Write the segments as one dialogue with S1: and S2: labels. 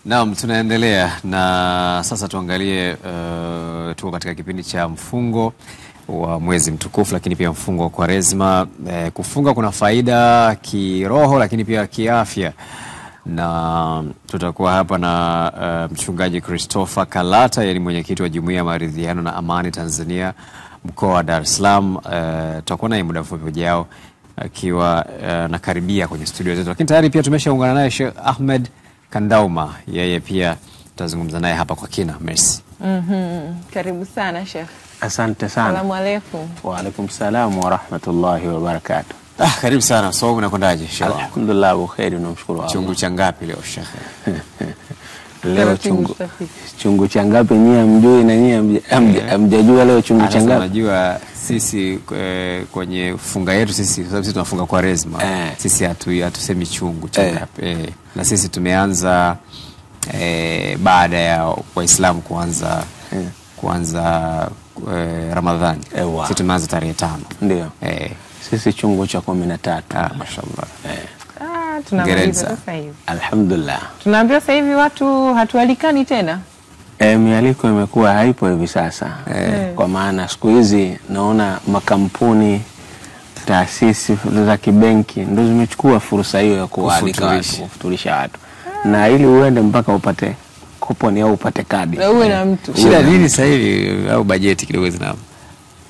S1: Naam, tunaendelea na sasa tuangalie tuko katika kipindi cha mfungo wa mwezi mtukufu, lakini pia mfungo wa Kwaresma. Kufunga kuna faida kiroho lakini pia kiafya, na tutakuwa hapa na mchungaji Christopher Kalata, yeye ni mwenyekiti wa Jumuiya ya Maridhiano na Amani Tanzania mkoa wa Dar es Salaam. Tutakuwa naye muda mfupi ujao akiwa nakaribia kwenye studio zetu, lakini tayari pia tumeshaungana naye Sheikh Ahmed Kandauma, yeye pia tutazungumza naye hapa kwa kina. Merci.
S2: Karibu sana Sheikh.
S3: Asante sana.
S2: Asalamu alaykum.
S3: Wa alaykum salaam wa rahmatullahi wa barakatuh.
S1: Karibu sana. So unakondaje Sheikh?
S3: Alhamdulillah bukhairi, tunamshukuru Allah.
S1: Chungu cha ngapi leo Sheikh?
S3: Leo chungu cha ngapi nyie mjui na nyie hamjajua leo chungu cha ngapi?
S1: Unajua sisi kwenye funga yetu sisi, kwa sababu sisi tunafunga Kwaresma, sisi hatusemi chungu cha ngapi. Na sisi tumeanza baada ya Waislamu kuanza Ramadhani. Sisi tumeanza tarehe 5.
S3: Ndio. Sisi chungu cha 13.
S1: Mashallah.
S2: Tunamaliza sasa hivi.
S3: Alhamdulillah.
S2: Tunaambiwa sasa hivi watu hatualikani tena.
S3: Mialiko imekuwa haipo hivi sasa. Kwa maana siku hizi naona makampuni, taasisi za kibenki ndio zimechukua fursa hiyo ya kualika watu, kufuturisha watu. Na ili uende mpaka upate kuponi au upate kadi.
S2: Na uwe na mtu.
S1: Shida nini sasa hivi, au bajeti kidogo zinapo?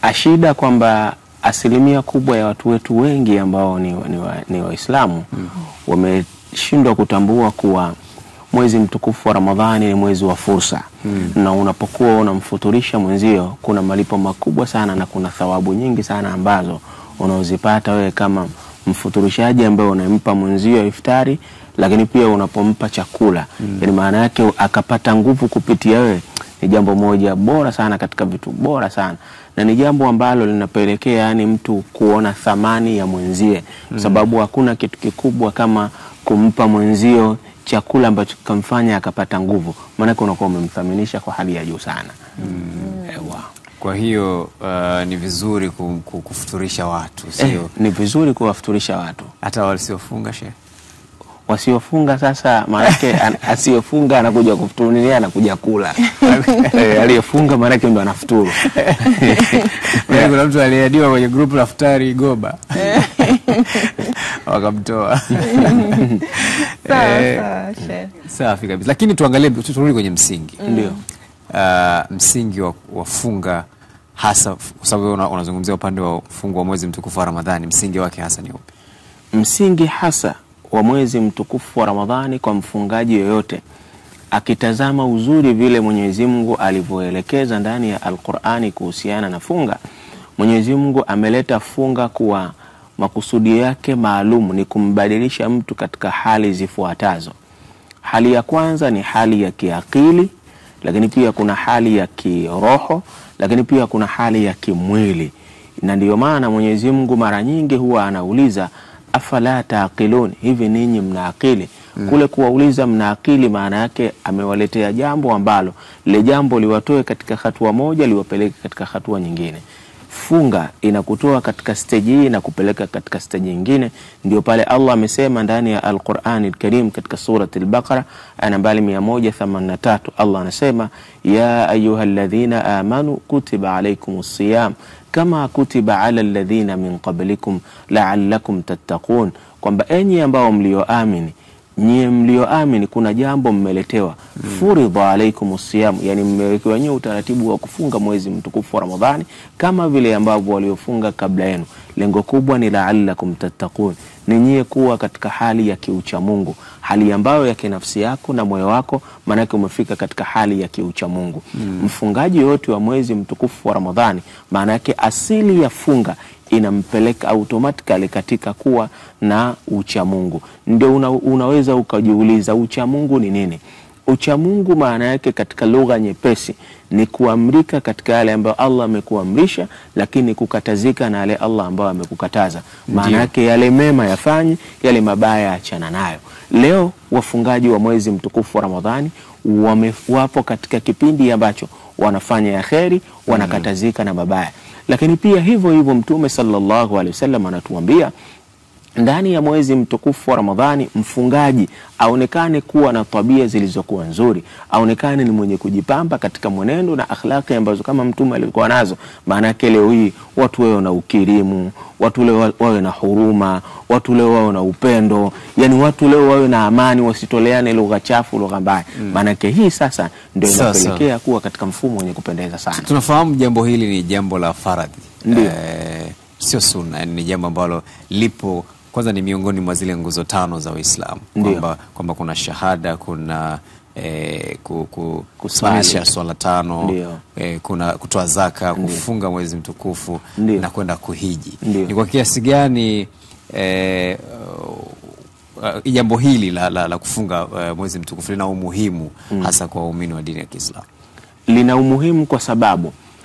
S3: Ashida kwamba asilimia kubwa ya watu wetu wengi ambao ni Waislamu wameshindwa kutambua kuwa mwezi mtukufu wa Ramadhani ni mwezi wa fursa. Na unapokuwa unamfuturisha mwenzio kuna malipo makubwa sana na kuna thawabu nyingi sana ambazo unaozipata wewe kama mfuturishaji ambaye unampa mwenzio iftari, lakini pia unapompa chakula. Yani maana yake akapata nguvu kupitia wewe, ni jambo moja bora sana katika vitu bora sana, na ni jambo ambalo linapelekea yani mtu kuona thamani ya mwenzie, sababu hakuna kitu kikubwa kama kumpa mwenzio chakula ambacho kamfanya akapata nguvu, maana unakuwa umemthaminisha kwa hali ya juu sana.
S1: Kwa hiyo ni vizuri kufuturisha watu, sio?
S3: Ni vizuri kuwafuturisha watu
S1: hata wasiofunga Sheikh.
S3: Wasiofunga sasa maana yake asiyofunga anakuja kufuturia, anakuja kula. Aliyefunga maana yake ndo anafuturu.
S1: Kuna mtu aliadiwa kwenye group la futari Goba. Wakamtoa.
S2: Sawa Sheikh.
S1: Safi kabisa. Lakini tuangalie, turudi kwenye msingi.
S3: Ndio.
S1: Msingi wa funga hasa, kwa sababu unazungumzia upande wa fungu wa mwezi mtukufu wa Ramadhani, msingi wake hasa ni upi?
S3: Msingi hasa wa mwezi mtukufu wa Ramadhani kwa mfungaji yoyote, akitazama uzuri vile Mwenyezi Mungu alivyoelekeza ndani ya Al-Qur'ani kuhusiana na funga. Mwenyezi Mungu ameleta funga kuwa makusudi yake maalum ni kumbadilisha mtu katika hali zifuatazo. Hali ya kwanza ni hali ya kiakili, lakini pia kuna hali ya kiroho, lakini pia kuna hali ya kimwili. Na ndiyo maana Mwenyezi Mungu mara nyingi huwa anauliza afala taqilun, hivi ninyi mna akili? Kule kuwauliza mna akili maana yake amewaletea jambo ambalo le jambo liwatoe katika hatua moja liwapeleke katika hatua nyingine. Funga inakutoa katika stage hii na kupeleka katika stage nyingine. Ndio pale Allah amesema ndani ya Al-Qur'an Al-Karim katika surati Al-Baqara aya nambari 183, Allah anasema ya ayyuhalladhina amanu kutiba alaykumus siyam kama kutiba ala alladhina min qablikum la'allakum tattaqun, kwamba enyi ambao mlioamini, nyie mlioamini kuna jambo mmeletewa, furidha alaykumus siyam, yani mmewekewa nyie utaratibu wa kufunga mwezi mtukufu wa Ramadhani kama vile ambavyo waliofunga kabla yenu. Lengo kubwa ni la'allakum tattaqun, ni nyie kuwa katika hali ya kiucha Mungu, hali ambayo ya kinafsi yako na moyo wako maana yake umefika katika hali ya kiucha Mungu. Mfungaji yote wa mwezi mtukufu wa Ramadhani maana yake asili ya funga inampeleka automatically katika kuwa na ucha Mungu. Ndio unaweza ukajiuliza ucha Mungu ni nini? Ucha Mungu maana yake katika lugha nyepesi ni kuamrika katika yale ambayo Allah amekuamrisha, lakini kukatazika na yale Allah ambayo amekukataza. Maana yake yale mema yafanye, yale mabaya achana nayo. Leo wafungaji wa mwezi mtukufu wa Ramadhani wapo katika kipindi ambacho wanafanya ya kheri, wanakatazika na mabaya. Lakini pia hivyo hivyo Mtume sallallahu alaihi wasallam anatuambia ndani ya mwezi mtukufu wa Ramadhani mfungaji aonekane kuwa na tabia zilizokuwa nzuri, aonekane ni mwenye kujipamba katika mwenendo na akhlaqi ambazo kama Mtume alikuwa nazo. Maana yake leo hii watu wao na ukirimu, watu leo wawe na huruma, watu leo wawe na upendo, yani watu leo wawe na amani, wasitoleane lugha chafu, lugha mbaya. Maana yake hii sasa ndio inapelekea kuwa katika mfumo wenye kupendeza sana.
S1: Tunafahamu jambo hili ni jambo la faradhi, sio sunna, ni jambo ambalo lipo kwanza, ni miongoni mwa zile nguzo 5 za Uislamu, kwamba kuna shahada, kuna kusalisha swala 5, kuna kutoa zaka, kufunga mwezi mtukufu na kwenda kuhiji. Ni kwa kiasi gani jambo hili la kufunga mwezi mtukufu lina umuhimu hasa kwa waumini wa dini ya Kiislamu?
S3: Lina umuhimu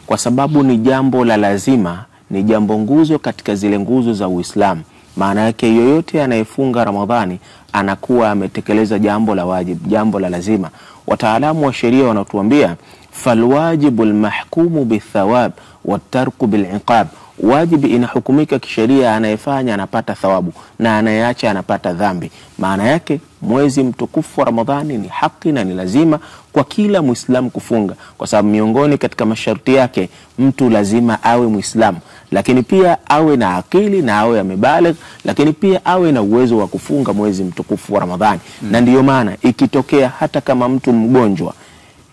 S3: kwa sababu ni jambo la lazima, ni jambo nguzo katika zile nguzo za Uislamu. Maana yake yoyote anayefunga Ramadhani anakuwa ametekeleza jambo la wajibu, jambo la lazima. Wataalamu wa sheria wanatuambia falwajibul mahkumu bithawab watarku biliqab. Wajibu inahukumika kisheria, anayefanya anapata thawabu na anayeacha anapata dhambi. Maana yake mwezi mtukufu wa Ramadhani ni haki na ni lazima kwa kila Muislamu kufunga, kwa sababu miongoni katika masharti yake mtu lazima awe Muislamu, lakini pia awe na akili na awe amebaligh, lakini pia awe na uwezo wa kufunga mwezi mtukufu wa Ramadhani. Na ndiyo maana ikitokea hata kama mtu mgonjwa,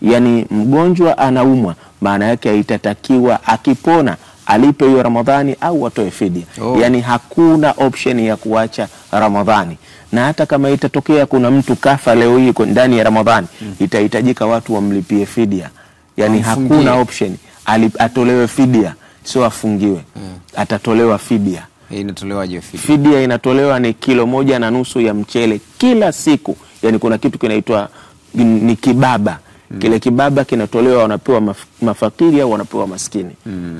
S3: yani mgonjwa anaumwa, maana yake itatakiwa akipona alipe hiyo Ramadhani au atoe fidia. Yani hakuna option ya kuacha Ramadhani. Na hata kama itatokea kuna mtu kafa leo hii ndani ya Ramadhani, itahitajika watu wamlipie fidia. Yani hakuna option, atolewe fidia, sio afungiwe. Atatolewa fidia.
S1: Inatolewa je fidia?
S3: Fidia inatolewa ni 1.5 kilo ya mchele kila siku. Yani kuna kitu kinaitwa ni kibaba. Kile kibaba kinatolewa, wanapewa mafakiri au wanapewa maskini.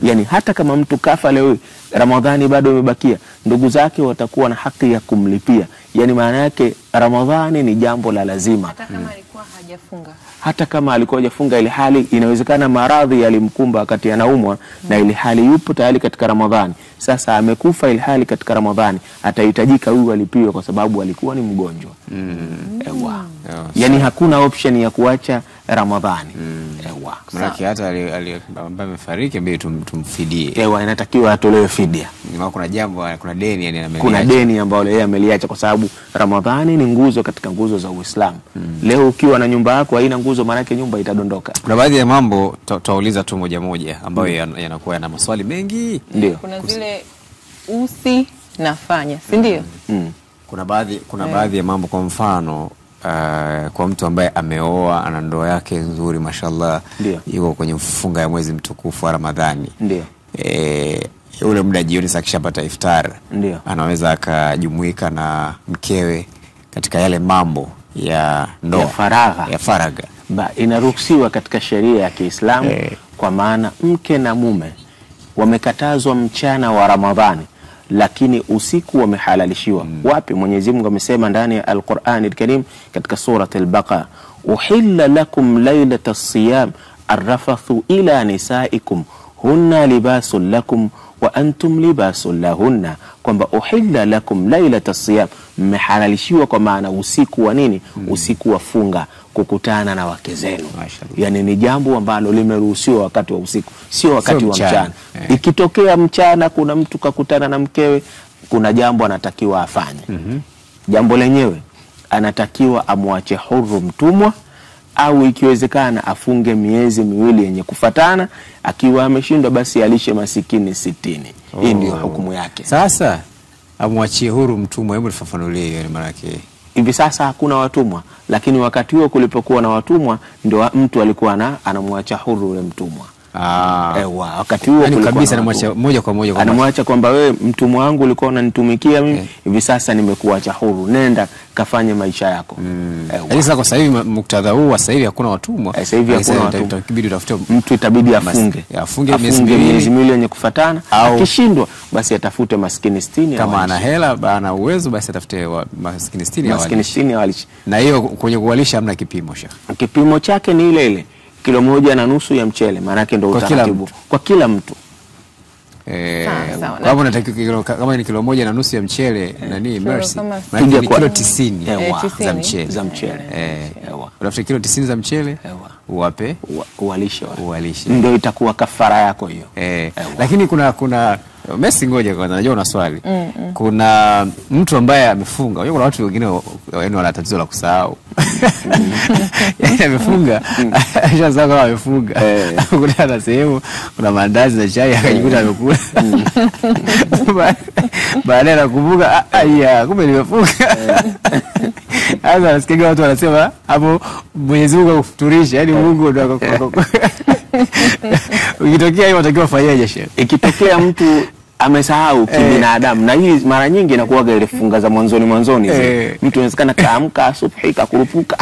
S3: Yani hata kama mtu kafa leo, Ramadhani bado imebakia, ndugu zake watakuwa na haki ya kumlipia. Yani maana yake Ramadhani ni jambo la lazima.
S2: Hata kama alikuwa hajafunga.
S3: Hata kama alikuwa hajafunga, ile hali inawezekana maradhi yalimkumba wakati anaumwa, na ile hali yupo tayari katika Ramadhani. Sasa amekufa ile hali katika Ramadhani, atahitajika huyu alipiwe kwa sababu alikuwa ni mgonjwa. Yani hakuna option ya kuacha Ramadhani.
S1: Maana hata ambaye amefariki mbele tumfidie.
S3: Inatakiwa atolewe fidia.
S1: Kuna deni yani ameliacha.
S3: Kuna deni ambalo yeye ameliacha, kwa sababu Ramadhani ni nguzo katika nguzo za Uislamu. Leo ukiwa na nyumba yako haina nguzo, maana yake nyumba itadondoka.
S1: Kuna baadhi ya mambo tutauliza tu moja ambayo yanakuwa yana maswali mengi.
S2: Kuna zile usi nafanya, si ndio?
S1: Kuna baadhi ya mambo, kwa mfano kwa mtu ambaye ameoa, ana ndoa yake nzuri mashallah, yuko kwenye mfunga ya mwezi mtukufu wa Ramadhani. Ule muda jioni sasa kishapata iftar, anaweza akajumuika na mkewe katika yale mambo ya ndoa ya faragha.
S3: Inaruhusiwa katika sheria ya Kiislamu. Kwa maana mke na mume wamekatazwa mchana wa Ramadhani, lakini usiku wamehalalishiwa. Wapi? Mwenyezi Mungu amesema ndani ya Al-Qur'an Al-Karim katika surat Al-Baqara, uhilla lakum laylata as-siyam arrafathu ila nisaikum hunna libasul lakum wa antum libasul lahunna, kwamba uhilla lakum laylata as-siyam, mmehalalishiwa kwa maana usiku wa nini? Usiku wa funga, kukutana na wake zenu. Yani ni jambo ambalo limeruhusiwa wakati wa usiku, sio wakati wa mchana. Ikitokea mchana kuna mtu kakutana na mkewe, kuna jambo anatakiwa afanye. Jambo lenyewe anatakiwa amwache huru mtumwa, au ikiwezekana afunge miezi 2 yenye kufatana. Akiwa ameshindwa basi alishe masikini 60. Hii ndio hukumu yake.
S1: Sasa amwachie huru mtumwa, hebu nifafanulie hiyo maana yake.
S3: Hivi sasa hakuna watumwa, lakini wakati huo kulipokuwa na watumwa ndio mtu alikuwa anamwacha huru ule mtumwa. Wakati huo
S1: yani kabisa anamwacha moja kwa moja,
S3: anamwacha kwamba wewe mtumwa wangu ulikuwa unanitumikia mimi, hivi sasa nimekuacha huru, nenda kafanye maisha yako.
S1: Yaani sasa kwa sasa hivi muktadha huu sasa hivi hakuna watumwa.
S3: Sasa hivi hakuna watumwa,
S1: itabidi utafute
S3: mtu, itabidi afunge miezi 2 yenye kufatana. Akishindwa basi atafute maskini 60.
S1: Kama ana hela, ana uwezo, basi atafute maskini 60
S3: awalishe.
S1: Na hiyo kwenye kuwalisha hamna kipimo Sheikh.
S3: Kipimo chake ni ile 1.5 kilo ya mchele, maana yake ndio utaratibu kwa kila mtu.
S1: Kwa hivyo unatakiwa kama ni kilo 1.5 ya mchele nani Mercy, maana ni kilo 90
S3: za mchele.
S1: Unafuta kilo 90 za mchele uwape
S3: uwalishe. Ndio itakuwa kafara yako hiyo.
S1: Lakini kuna Messi, ngoja kwanza, najua una swali. Kuna mtu ambaye amefunga. Kuna watu wengine wana tatizo la kusahau. Yaani amefunga, ashasahau kama amefunga. Kuna sehemu kuna mandazi na chai akajikuta amekula. Baadaye anakumbuka kumbe nimefunga. Sasa nasikia watu wanasema hapo Mwenyezi Mungu akufuturisha, yaani Mungu ndio ukitokea hiyo unatakiwa ufanyaje shehe? Ikitokea mtu amesahau kibinadamu, na hii mara nyingi inakuwa ile funga za mwanzoni mtu inawezekana kaamka asubuhi kakurupuka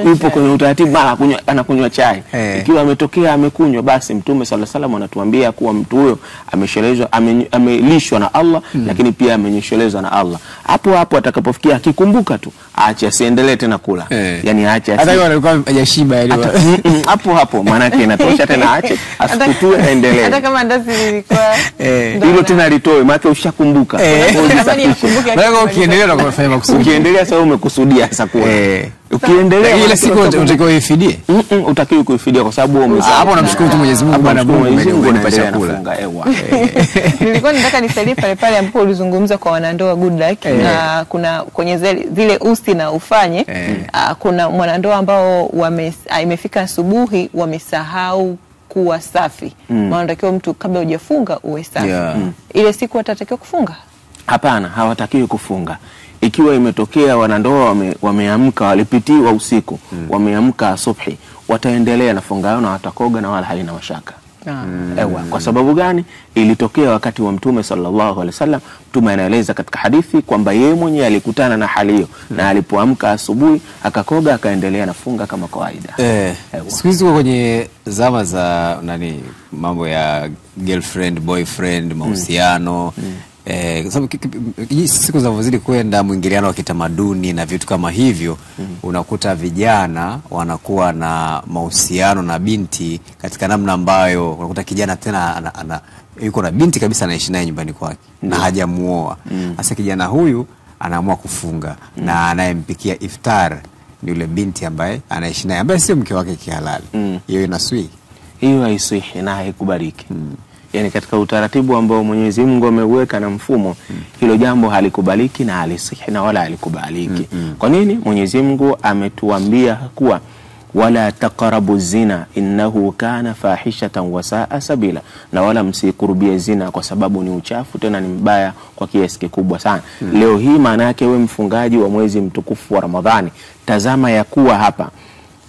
S1: yupo kwenye utaratibu mara anakunywa chai. Ikiwa ametokea amekunywa, basi Mtume sallallahu alaihi wasallam anatuambia kuwa mtu huyo ameshelezwa, amelishwa na Allah, lakini pia amenyeshelezwa na Allah. Hapo atakapofikia akikumbuka tu aache, asiendelee tena kula. Yani aache, hata yeye alikuwa hajashiba hapo maana yake inatosha, tena aache asikutue aendelee.
S2: Hata kama ndazi lilikuwa
S1: hilo tena litoe, maana ushakumbuka. Wewe ukiendelea na kufanya makusudi, ukiendelea sasa umekusudia sasa kwa ukiendelea ile siku unatakiwa uifidie. Utakiwa kuifidia kwa sababu hapo unamshukuru tu Mwenyezi Mungu, Bwana Mungu amenipa chakula.
S2: Nilikuwa nataka nisalie pale ambapo ulizungumza kwa wanandoa good luck, na kuna kwenye zile usi na ufanye, kuna mwanandoa ambao imefika asubuhi wamesahau kuwa safi. Wanatakiwa mtu kabla hujafunga uwe safi. Ile siku watatakiwa kufunga?
S3: Hapana, hawatakiwi kufunga. Ikiwa imetokea wanandoa wameamka, walipitiwa usiku, wameamka asubuhi, wataendelea na funga yao na watakoga na wala halina mashaka. Kwa sababu gani? Ilitokea wakati wa Mtume sallallahu alaihi wasallam. Mtume anaeleza katika hadithi kwamba yeye mwenyewe alikutana na hali hiyo, na alipoamka asubuhi akakoga akaendelea na funga kama kawaida.
S1: Siku hizi kwenye zama za mambo ya girlfriend boyfriend, mahusiano, sababu siku zinazozidi kwenda mwingiliano wa kitamaduni na vitu kama hivyo, unakuta vijana wanakuwa na mahusiano na binti katika namna ambayo unakuta kijana tena yuko na binti kabisa anaishi naye nyumbani kwake na hajamuoa. Sasa kijana huyu anaamua kufunga na anayempikia iftar ni yule binti ambaye anaishi naye, ambaye sio mke wake kihalali. Hiyo inaswi?
S3: Hiyo haiswihi na haikubaliki. Yani katika utaratibu ambao Mwenyezi Mungu ameuweka na mfumo, hilo jambo halikubaliki na halisihi na wala halikubaliki. Kwa nini? Mwenyezi Mungu ametuambia kuwa wala taqrabu zina innahu kana fahishatan wa saa sabila, na wala msikurubie zina kwa sababu ni uchafu tena ni mbaya kwa kiasi kikubwa sana. Leo hii maana yake wewe mfungaji wa mwezi mtukufu wa Ramadhani, tazama ya kuwa hapa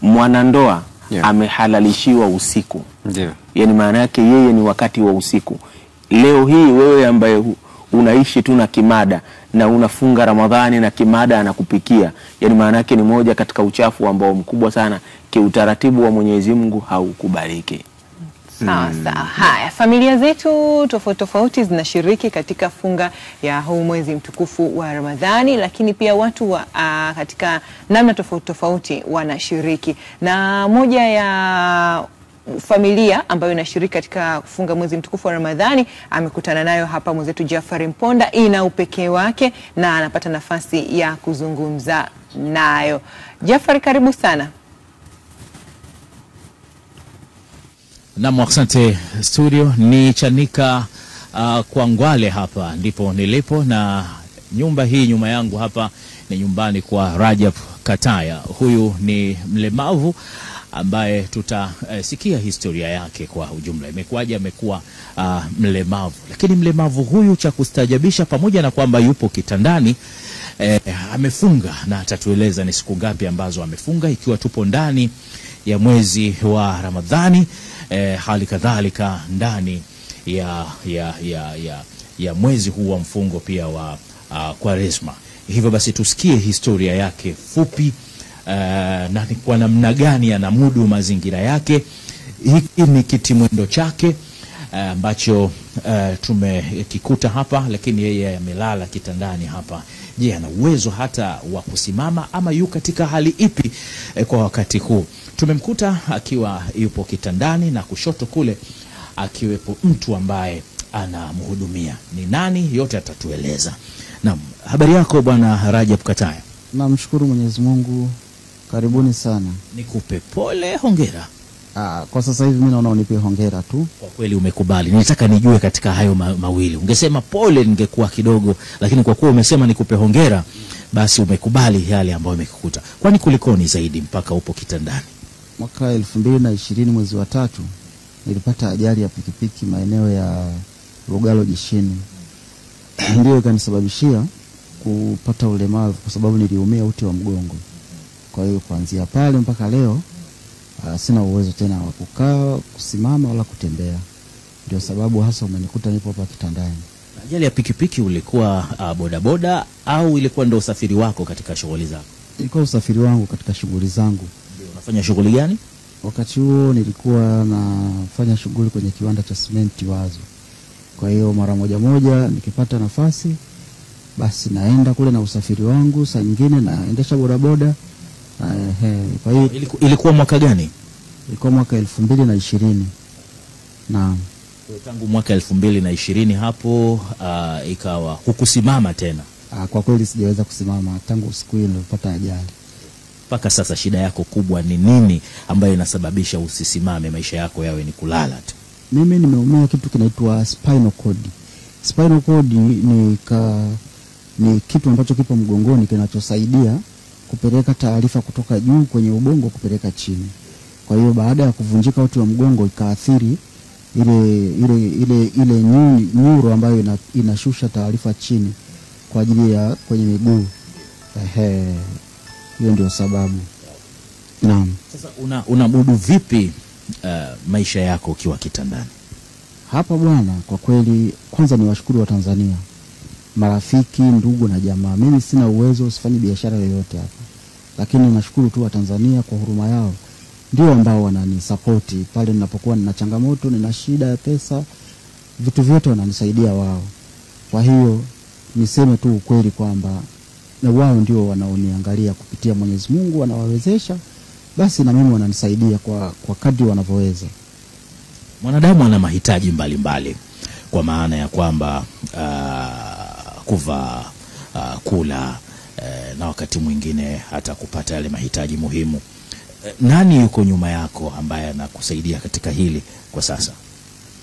S3: mwanandoa amehalalishiwa usiku. Yani maana yake yeye ni wakati wa usiku. Leo hii wewe ambaye unaishi tu na kimada na unafunga Ramadhani na kimada anakupikia, yani maana yake ni moja katika uchafu ambao mkubwa sana kiutaratibu wa Mwenyezi Mungu haukubaliki.
S2: Sawa. Haya, familia zetu tofauti zinashiriki katika funga ya huu mwezi mtukufu wa Ramadhani, lakini pia watu katika namna tofauti wanashiriki. Na moja ya familia ambayo inashiriki katika kufunga mwezi mtukufu wa Ramadhani amekutana nayo hapa mwenzetu Jafari Mponda. Ina upekee wake na anapata nafasi ya kuzungumza nayo. Jafari, karibu sana.
S4: Naam, asante studio. Ni Chanika kwa Ngwale, hapa ndipo nilipo, na nyumba hii nyuma yangu hapa ni nyumbani kwa Rajab Kataya. Huyu ni mlemavu ambaye tutasikia historia yake kwa ujumla. Imekuwaje amekuwa mlemavu? Lakini mlemavu huyu, cha kustajabisha, pamoja na kwamba yupo kitandani, amefunga, na atatueleza ni siku ngapi ambazo amefunga, ikiwa tupo ndani ya mwezi wa Ramadhani, hali kadhalika ndani ya mwezi huu wa mfungo pia wa Kwaresma. Hivyo basi tusikie historia yake fupi, na kwa namna gani anamudu mazingira yake. Hiki ni kitimwendo chake ambacho tumekikuta hapa, lakini yeye amelala kitandani hapa. Je, ana uwezo hata wa kusimama ama yu katika hali ipi kwa wakati huu? Tumemkuta akiwa yupo kitandani, na kushoto kule akiwepo mtu ambaye anamhudumia. Ni nani? Yote atatueleza. Naam, habari yako Bwana Rajab Kataya?
S5: Namshukuru Mwenyezi Mungu. Karibuni sana.
S4: Nikupe pole, hongera.
S5: Kwa sasa hivi mimi naona unipe hongera tu.
S4: Kwa kweli umekubali. Nilitaka nijue katika hayo mawili. Ungesema pole ningekuwa kidogo, lakini kwa kuwa umesema nikupe hongera, basi umekubali yale ambayo yamekukuta. Kwani kulikoni zaidi mpaka upo kitandani?
S5: Mwaka 2020 mwezi wa 3 nilipata ajali ya pikipiki maeneo ya Lugalo Jeshini. Ndio ikanisababishia kupata ulemavu kwa sababu niliumia uti wa mgongo. Kwa hiyo kuanzia pale mpaka leo sina uwezo tena wa kukaa, kusimama wala kutembea. Ndio sababu hasa umenikuta nipo hapa kitandani.
S4: Ajali ya pikipiki ulikuwa bodaboda au ilikuwa ndio usafiri wako katika shughuli zako?
S5: Ilikuwa usafiri wangu katika shughuli zangu.
S4: Ndio. Unafanya shughuli gani?
S5: Wakati huo nilikuwa nafanya shughuli kwenye kiwanda cha simenti Wazo. Kwa hiyo mara moja nikipata nafasi basi naenda kule na usafiri wangu, saa nyingine naendesha bodaboda. Kwa hiyo
S4: ilikuwa mwaka gani?
S5: Ilikuwa mwaka 2020. Naam.
S4: Tangu mwaka 2020 hapo ikawa hukusimama tena?
S5: Kwa kweli sijaweza kusimama tangu siku ile nilipata ajali.
S4: Mpaka sasa shida yako kubwa ni nini ambayo inasababisha usisimame, maisha yako yawe ni kulala tu?
S5: Mimi nimeumia kitu kinaitwa spinal cord. Spinal cord ni kitu ambacho kipo mgongoni kinachosaidia kupeleka taarifa kutoka juu kwenye ubongo kupeleka chini. Kwa hiyo baada ya kuvunjika uti wa mgongo ikaathiri ile nyuro ambayo inashusha taarifa chini kwa ajili ya kwenye miguu. Hiyo ndio sababu. Naam.
S4: Sasa unamudu vipi maisha yako ukiwa kitandani?
S5: Hapa bwana, kwa kweli kwanza ni washukuru wa Tanzania, marafiki, ndugu na jamaa. Mimi sina uwezo, sifanyi biashara yoyote hapa. Lakini nashukuru tu wa Tanzania kwa huruma yao. Ndio ambao wananisapoti pale ninapokuwa nina changamoto, nina shida ya pesa, vitu vyote wananisaidia wao. Kwa hiyo niseme tu ukweli kwamba na wao ndio wanaoniangalia kupitia Mwenyezi Mungu, wanawawezesha, basi na mimi wananisaidia kwa kadri wanavyoweza.
S4: Mwanadamu ana mahitaji mbalimbali, kwa maana ya kwamba kuvaa, kula, na wakati mwingine hata kupata yale mahitaji muhimu. Nani yuko nyuma yako ambaye anakusaidia katika hili kwa sasa?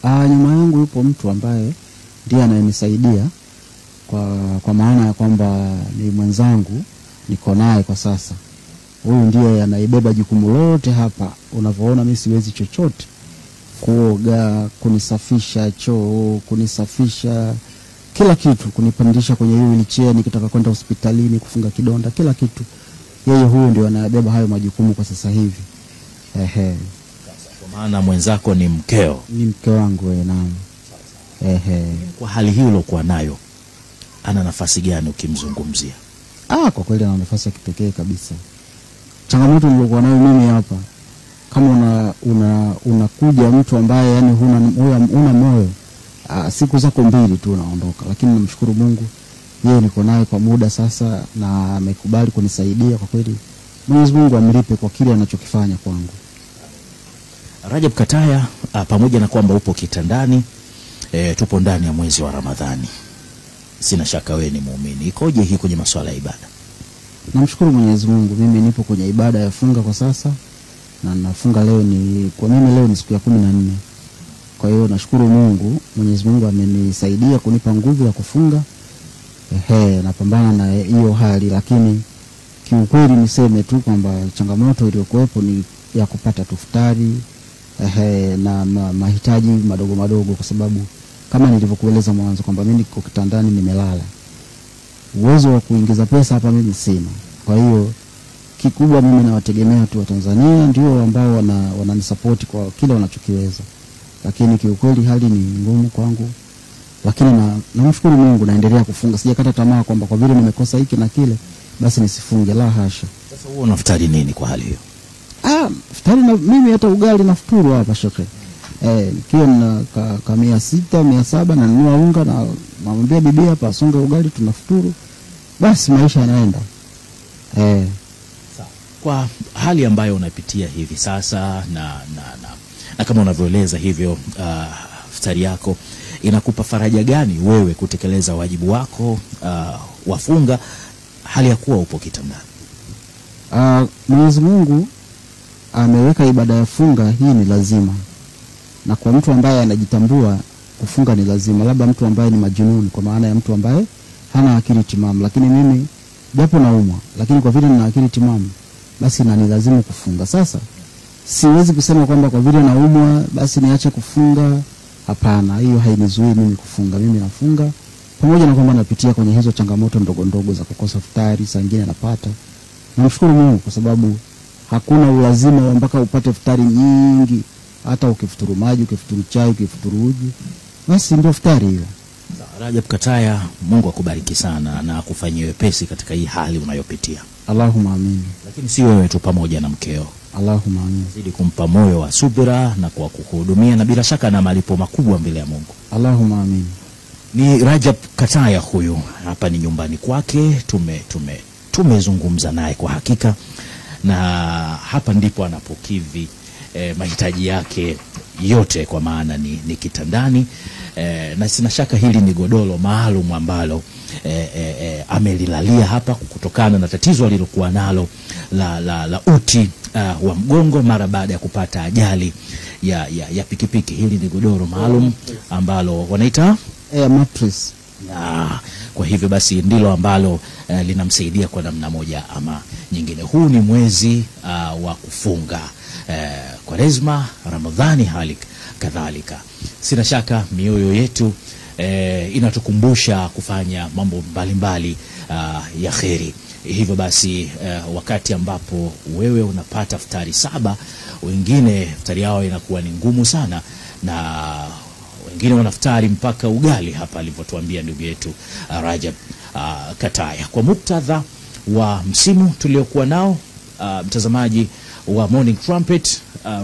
S5: Nyuma yangu yupo mtu ambaye ndiye anayenisaidia kwa maana ya kwamba ni mwenzangu, niko naye kwa sasa. Huyu ndiye anaibeba jukumu lote hapa. Unavyoona mimi siwezi chochote. Kuoga, kunisafisha choo, kunisafisha kila kitu, kunipandisha kwenye hiyo wheelchair nikitaka kwenda hospitalini kufunga kidonda, kila kitu. Yeye huyo ndio anabeba hayo majukumu kwa sasa hivi.
S4: Kwa maana mwenzako ni mkeo?
S5: Ni mke wangu, naam.
S4: Kwa hali hiyo ulokuwa nayo, ana nafasi gani ukimzungumzia?
S5: Kwa kweli ana nafasi ya kipekee kabisa. Changamoto nilokuwa nayo mimi hapa, kama unakuja mtu ambaye yani huna moyo, siku zako 2 tu unaondoka. Lakini namshukuru Mungu, yeye niko naye kwa muda sasa na amekubali kunisaidia. Kwa kweli Mwenyezi Mungu amlipe kwa kile anachokifanya kwangu.
S4: Rajab Kataya, pamoja na kwamba upo kitandani, tupo ndani ya mwezi wa Ramadhani. Sina shaka wewe ni muumini. Ikoje hii kwenye masuala ya ibada?
S5: Namshukuru Mwenyezi Mungu, mimi nipo kwenye ibada ya funga kwa sasa, na nafunga leo kwa mimi leo ni siku ya 14. Kwa hiyo nashukuru Mungu, Mwenyezi Mungu amenisaidia kunipa nguvu ya kufunga. Napambana na hiyo hali, lakini kiukweli niseme tu kwamba changamoto iliyokuwepo ni ya kupata tufutari na mahitaji madogo kwa sababu kama nilivyokueleza mwanzo kwamba mimi niko kitandani nimelala. Uwezo wa kuingiza pesa hapa mimi sina. Kwa hiyo kikubwa mimi nawategemea tu wa Tanzania, ndio ambao wananisupport kwa kila wanachokiweza. Lakini kiukweli hali ni ngumu kwangu. Lakini namshukuru Mungu, naendelea kufunga. Sijakata tamaa kwamba kwa vile nimekosa hiki na kile basi nisifunge, la hasha.
S4: Sasa wewe unaftari nini kwa hali hiyo?
S5: Futari na mimi hata ugali nafuturu hapa shekhe. Nikiwa na 600 700 na nunua unga na namwambia bibi hapa asonge ugali tunafuturu. Basi maisha yanaenda.
S4: Kwa hali ambayo unapitia hivi sasa na kama unavyoeleza hivyo, futari yako inakupa faraja gani wewe kutekeleza wajibu wako wafunga hali ya kuwa upo kitandani?
S5: Mwenyezi Mungu ameweka ibada ya funga hii ni lazima, na kwa mtu ambaye anajitambua kufunga ni lazima, labda mtu ambaye ni majununi, kwa maana ya mtu ambaye hana akili timamu. Lakini mimi japo naumwa, lakini kwa vile nina akili timamu basi na ni lazima kufunga. Sasa siwezi kusema kwamba kwa vile naumwa basi niache kufunga. Hapana, hiyo hainizuii mimi kufunga. Mimi nafunga pamoja na kwamba napitia kwenye hizo changamoto ndogo ndogo za kukosa futari, saa nyingine napata. Namshukuru Mungu kwa sababu hakuna ulazima mpaka upate futari nyingi. Hata ukifuturu maji, ukifuturu chai, ukifuturu uji, basi ndio futari hiyo.
S4: Rajab Kataya, Mungu akubariki sana na akufanyie wepesi katika hii hali unayopitia.
S5: Allahumma amin.
S4: Lakini si wewe tu, pamoja na mkeo.
S5: Allahumma amin.
S4: Zidi kumpa moyo wa subira na kwa kukuhudumia, na bila shaka na malipo makubwa mbele ya Mungu.
S5: Allahumma amin.
S4: Ni Rajab Kataya huyu, hapa ni nyumbani kwake, tumezungumza naye kwa hakika, na hapa ndipo anapokidhi mahitaji yake yote, kwa maana ni kitandani, na sina shaka hili ni godoro maalum ambalo amelilalia hapa kutokana na tatizo alilokuwa nalo la uti wa mgongo mara baada ya kupata ajali ya pikipiki. Hili ni godoro maalum ambalo wanaita
S5: mattress.
S4: Kwa hivyo basi ndilo ambalo linamsaidia kwa namna moja ama nyingine. Huu ni mwezi wa kufunga Kwaresma, Ramadhani hali kadhalika. Sina shaka mioyo yetu inatukumbusha kufanya mambo mbalimbali ya kheri. Hivyo basi wakati ambapo wewe unapata futari 7, wengine futari yao inakuwa ni ngumu sana, na wengine wanafutari mpaka ugali hapa alivyotuambia ndugu yetu Rajab Kataya. Kwa muktadha wa msimu tuliokuwa nao, mtazamaji wa Morning Trumpet,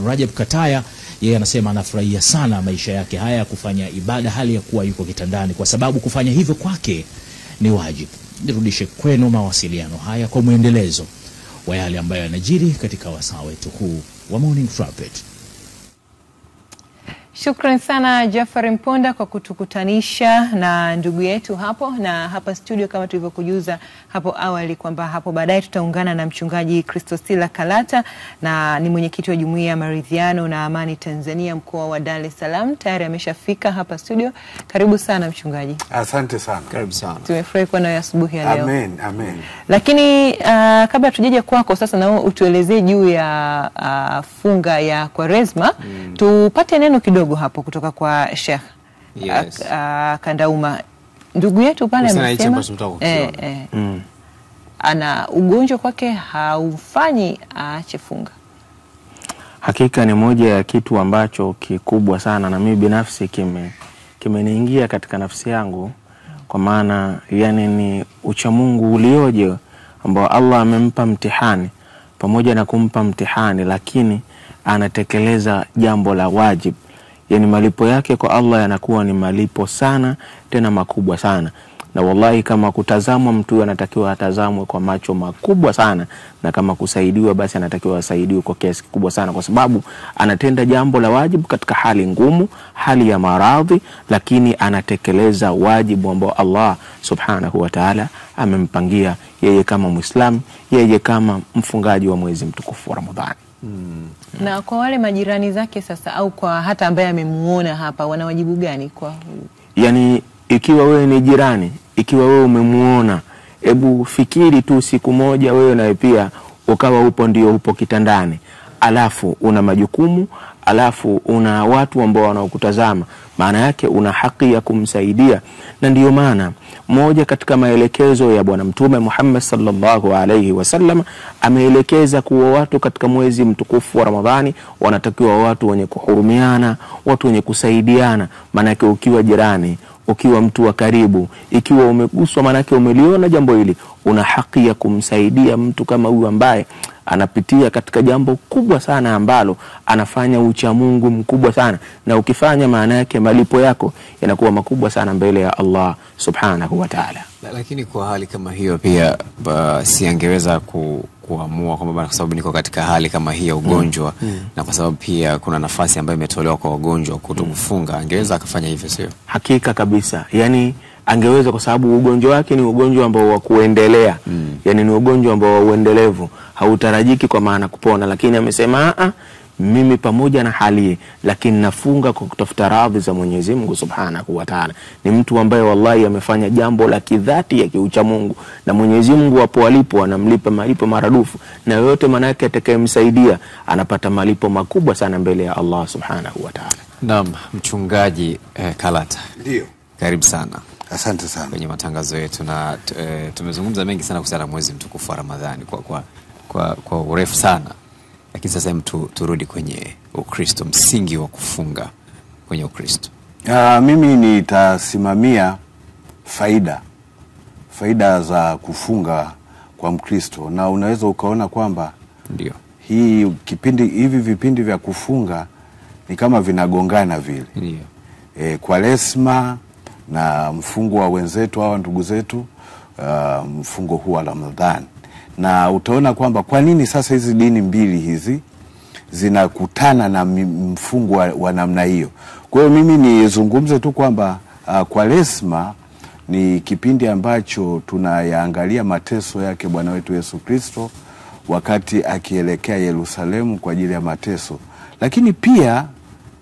S4: Rajab Kataya yeye anasema anafurahia sana maisha yake haya kufanya ibada hali ya kuwa yuko kitandani, kwa sababu kufanya hivyo kwake ni wajibu. Nirudishe kwenu mawasiliano haya kwa muendelezo wa yale ambayo yanajiri katika wasaa wetu huu wa Morning Trumpet.
S2: Shukran sana Jafari Mponda kwa kutukutanisha na ndugu yetu hapo, na hapa studio kama tulivyokujuza hapo awali kwamba hapo baadaye tutaungana na mchungaji Christosila Kalata, na ni mwenyekiti wa Jumuiya ya Maridhiano na Amani Tanzania mkoa wa Dar es Salaam. Tayari ameshafika hapa studio. Karibu sana mchungaji.
S6: Asante sana.
S1: Karibu sana.
S2: Tumefurahi kuwa nawe asubuhi ya leo.
S6: Amen, amen.
S2: Lakini kabla tujaje kwako sasa, na utuelezee juu ya funga ya Kwaresma, tupate neno kidogo hapo kutoka kwa Sheikh Kandauma. Ndugu yetu pale amesema ana ugonjwa kwake haufanyi aache funga.
S3: Hakika ni moja ya kitu ambacho kikubwa sana, na mimi binafsi kimeniingia katika nafsi yangu, kwa maana yani ni uchamungu ulioje ambao Allah amempa mtihani. Pamoja na kumpa mtihani, lakini anatekeleza jambo la wajibu. Yani malipo yake kwa Allah yanakuwa ni malipo sana, tena makubwa sana. Na wallahi kama kutazamwa mtu anatakiwa atazamwe kwa macho makubwa sana, na kama kusaidiwa basi anatakiwa asaidiwe kwa kiasi kikubwa sana, kwa sababu anatenda jambo la wajibu katika hali ngumu, hali ya maradhi, lakini anatekeleza wajibu ambao Allah subhanahu wa ta'ala amempangia yeye kama Muislamu, yeye kama mfungaji wa mwezi mtukufu wa Ramadhani.
S2: Na kwa wale majirani zake sasa, au kwa hata ambaye amemuona hapa, wana wajibu gani kwa
S3: yani ikiwa wewe ni jirani, ikiwa wewe umemuona, hebu fikiri tu siku moja wewe na pia ukawa upo kitandani, alafu una majukumu, alafu una watu ambao wanaokutazama, maana yake una haki ya kumsaidia. Na ndiyo maana moja katika maelekezo ya Bwana Mtume Muhammad sallallahu alayhi wasallam ameelekeza kuwa watu katika mwezi mtukufu wa Ramadhani wanatakiwa watu wenye kuhurumiana, watu wenye kusaidiana. Maana yake ukiwa jirani, ukiwa mtu wa karibu, ikiwa umeguswa, maana yake umeliona jambo hili, una haki ya kumsaidia mtu kama huyu ambaye anapitia katika jambo kubwa sana ambalo anafanya ucha Mungu mkubwa sana, na ukifanya maana yake malipo yako yanakuwa makubwa sana mbele ya Allah subhanahu wa ta'ala.
S1: Lakini kwa hali kama hiyo pia si angeweza kuamua kwamba kwa sababu niko katika hali kama hii ya ugonjwa na kwa sababu pia kuna nafasi ambayo imetolewa kwa wagonjwa kutokufunga, angeweza akafanya hivyo, sio?
S3: Hakika kabisa. Yani angeweza, kwa sababu ugonjwa wake ni ugonjwa ambao wa kuendelea. Yani ni ugonjwa ambao wa uendelevu, hautarajiki kwa maana kupona, lakini amesema mimi pamoja na hali lakini nafunga kwa kutafuta radhi za Mwenyezi Mungu Subhanahu wa Ta'ala. Ni mtu ambaye wallahi amefanya jambo la kidhati ya kiucha Mungu, na Mwenyezi Mungu hapo alipo anamlipa malipo maradufu, na yote maana yake atakayemsaidia anapata malipo makubwa sana mbele ya Allah Subhanahu wa Ta'ala.
S1: Naam, Mchungaji Kalata.
S6: Ndio.
S1: Karibu sana.
S6: Asante sana
S1: kwenye matangazo yetu, na tumezungumza mengi sana kuhusiana na mwezi mtukufu wa Ramadhani kwa urefu sana. Lakini sasa turudi kwenye Ukristo, msingi wa kufunga kwenye Ukristo.
S6: Mimi nitasimamia faida za kufunga kwa Mkristo, na unaweza ukaona kwamba
S1: ndio
S6: hivi vipindi vya kufunga ni kama vinagongana vile.
S1: Ndio.
S6: Kwaresma na mfungo wa wenzetu hawa ndugu zetu, mfungo huu wa Ramadhani. Na utaona kwamba kwa nini sasa hizi dini mbili hizi zinakutana na mfungo wa namna hiyo. Kwa hiyo mimi nizungumze tu kwamba Kwaresma ni kipindi ambacho tunayaangalia mateso yake Bwana wetu Yesu Kristo wakati akielekea Yerusalemu kwa ajili ya mateso. Lakini pia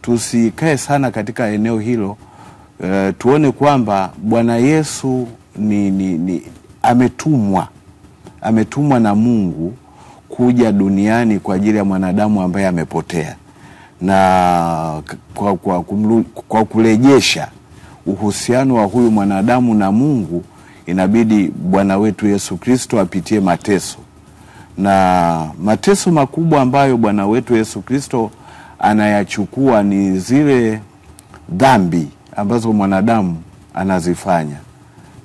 S6: tusikae sana katika eneo hilo. Tuone kwamba Bwana Yesu ametumwa na Mungu kuja duniani kwa ajili ya mwanadamu ambaye amepotea, na kwa kurejesha uhusiano wa huyu mwanadamu na Mungu inabidi Bwana wetu Yesu Kristo apitie mateso. Na mateso makubwa ambayo Bwana wetu Yesu Kristo anayachukua ni zile dhambi ambazo mwanadamu anazifanya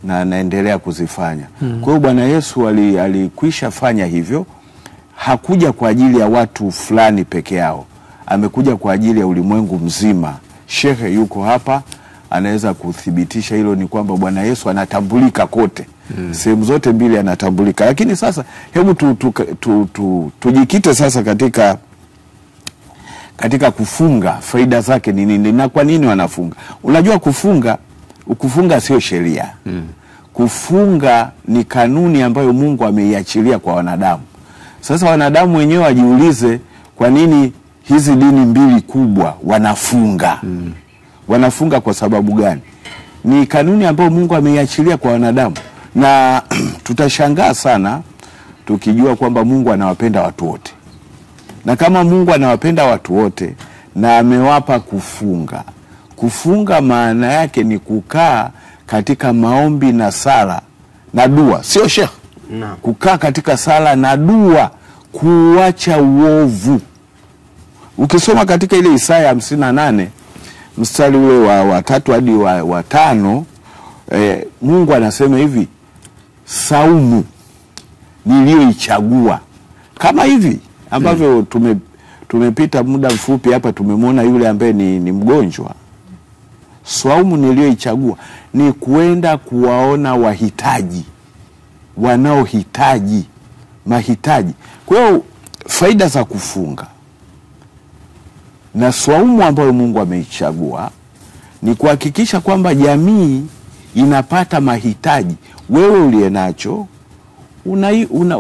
S6: na anaendelea kuzifanya. Kwa hiyo Bwana Yesu alikwisha fanya hivyo. Hakuja kwa ajili ya watu fulani peke yao, amekuja kwa ajili ya ulimwengu mzima. Shehe yuko hapa anaweza kuthibitisha hilo, ni kwamba Bwana Yesu anatambulika kote. Sehemu zote mbili anatambulika. Lakini sasa hebu tujikite sasa katika kufunga. Faida zake ni nini na kwa nini wanafunga? Unajua kufunga sio sheria. Kufunga ni kanuni ambayo Mungu ameiachilia kwa wanadamu. Sasa wanadamu wenyewe wajiulize kwa nini hizi dini mbili kubwa wanafunga. Wanafunga kwa sababu gani? Ni kanuni ambayo Mungu ameiachilia kwa wanadamu. Na tutashangaa sana tukijua kwamba Mungu anawapenda watu wote. Na kama Mungu anawapenda watu wote na amewapa kufunga. Kufunga maana yake ni kukaa katika maombi na sala na dua, sio shekh. Kukaa katika sala na dua, kuacha uovu. Ukisoma katika ile Isaya 58 mstari ule wa 3 hadi wa 5, Mungu anasema hivi: saumu niliyoichagua. Kama hivi ambavyo tumepita muda mfupi hapa tumemwona yule ambaye ni mgonjwa. Saumu niliyoichagua ni kuenda kuwaona wahitaji, wanaohitaji mahitaji. Kwa hiyo faida za kufunga na saumu ambayo Mungu ameichagua ni kuhakikisha kwamba jamii inapata mahitaji. Wewe uliye nacho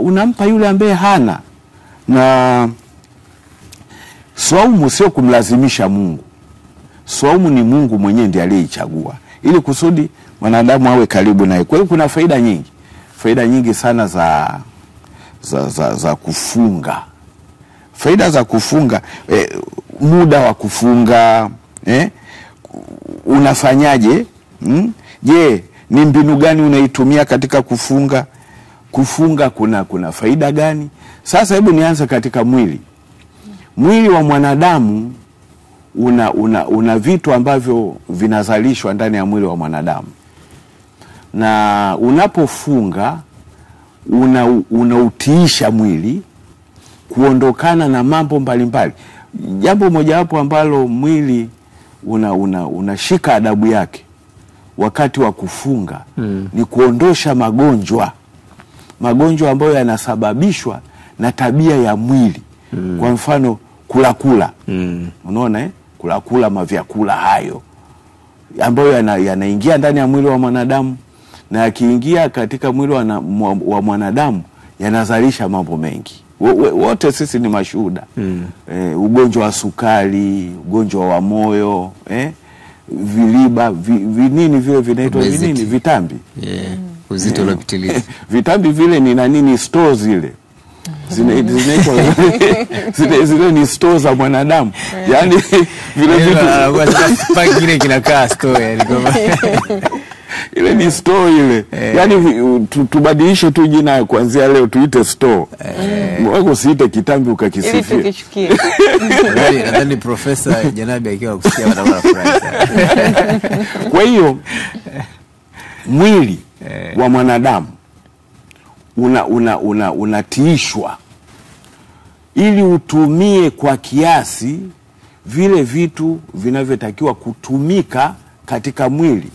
S6: unampa yule ambaye hana. Na saumu sio kumlazimisha Mungu. Saumu ni Mungu mwenyewe ndiye aliyeichagua ili kusudi mwanadamu awe karibu naye. Kwa hiyo kuna faida nyingi sana za kufunga. Faida za kufunga, muda wa kufunga, unafanyaje? Je, ni mbinu gani unaitumia katika kufunga? Kufunga kuna faida gani? Sasa hebu nianze katika mwili. Mwili wa mwanadamu una vitu ambavyo vinazalishwa ndani ya mwili wa mwanadamu. Na unapofunga unautiisha mwili kuondokana na mambo mbalimbali. Jambo mojawapo ambalo mwili unashika adabu yake wakati wa kufunga ni kuondosha magonjwa ambayo yanasababishwa na tabia ya mwili. Kwa mfano kula. Unaona kula mavyakula hayo ambayo yanaingia ndani ya mwili wa mwanadamu, na yakiingia katika mwili wa mwanadamu yanazalisha mambo mengi. Wote sisi ni mashuhuda. Ugonjwa wa sukari, ugonjwa wa moyo, viliba, vinini vile vinaitwa vinini, vitambi.
S1: Uzito uliopitiliza.
S6: Vitambi vile ni nini, stores zile. Zinaitwa zile ni stores za mwanadamu. Yaani vile vitu
S1: pengine kinakaa store yani kama
S6: ile ni store ile. Yaani tubadilishe tu jina kuanzia leo tuite store. Mwako usiite kitambi ukakisifia.
S2: Ili tukichukie.
S1: Nadhani Profesa Janabi akiwa kusikia watakuwa furahi.
S6: Kwa hiyo mwili wa mwanadamu unatiishwa ili utumie kwa kiasi vile vitu vinavyotakiwa kutumika katika mwili,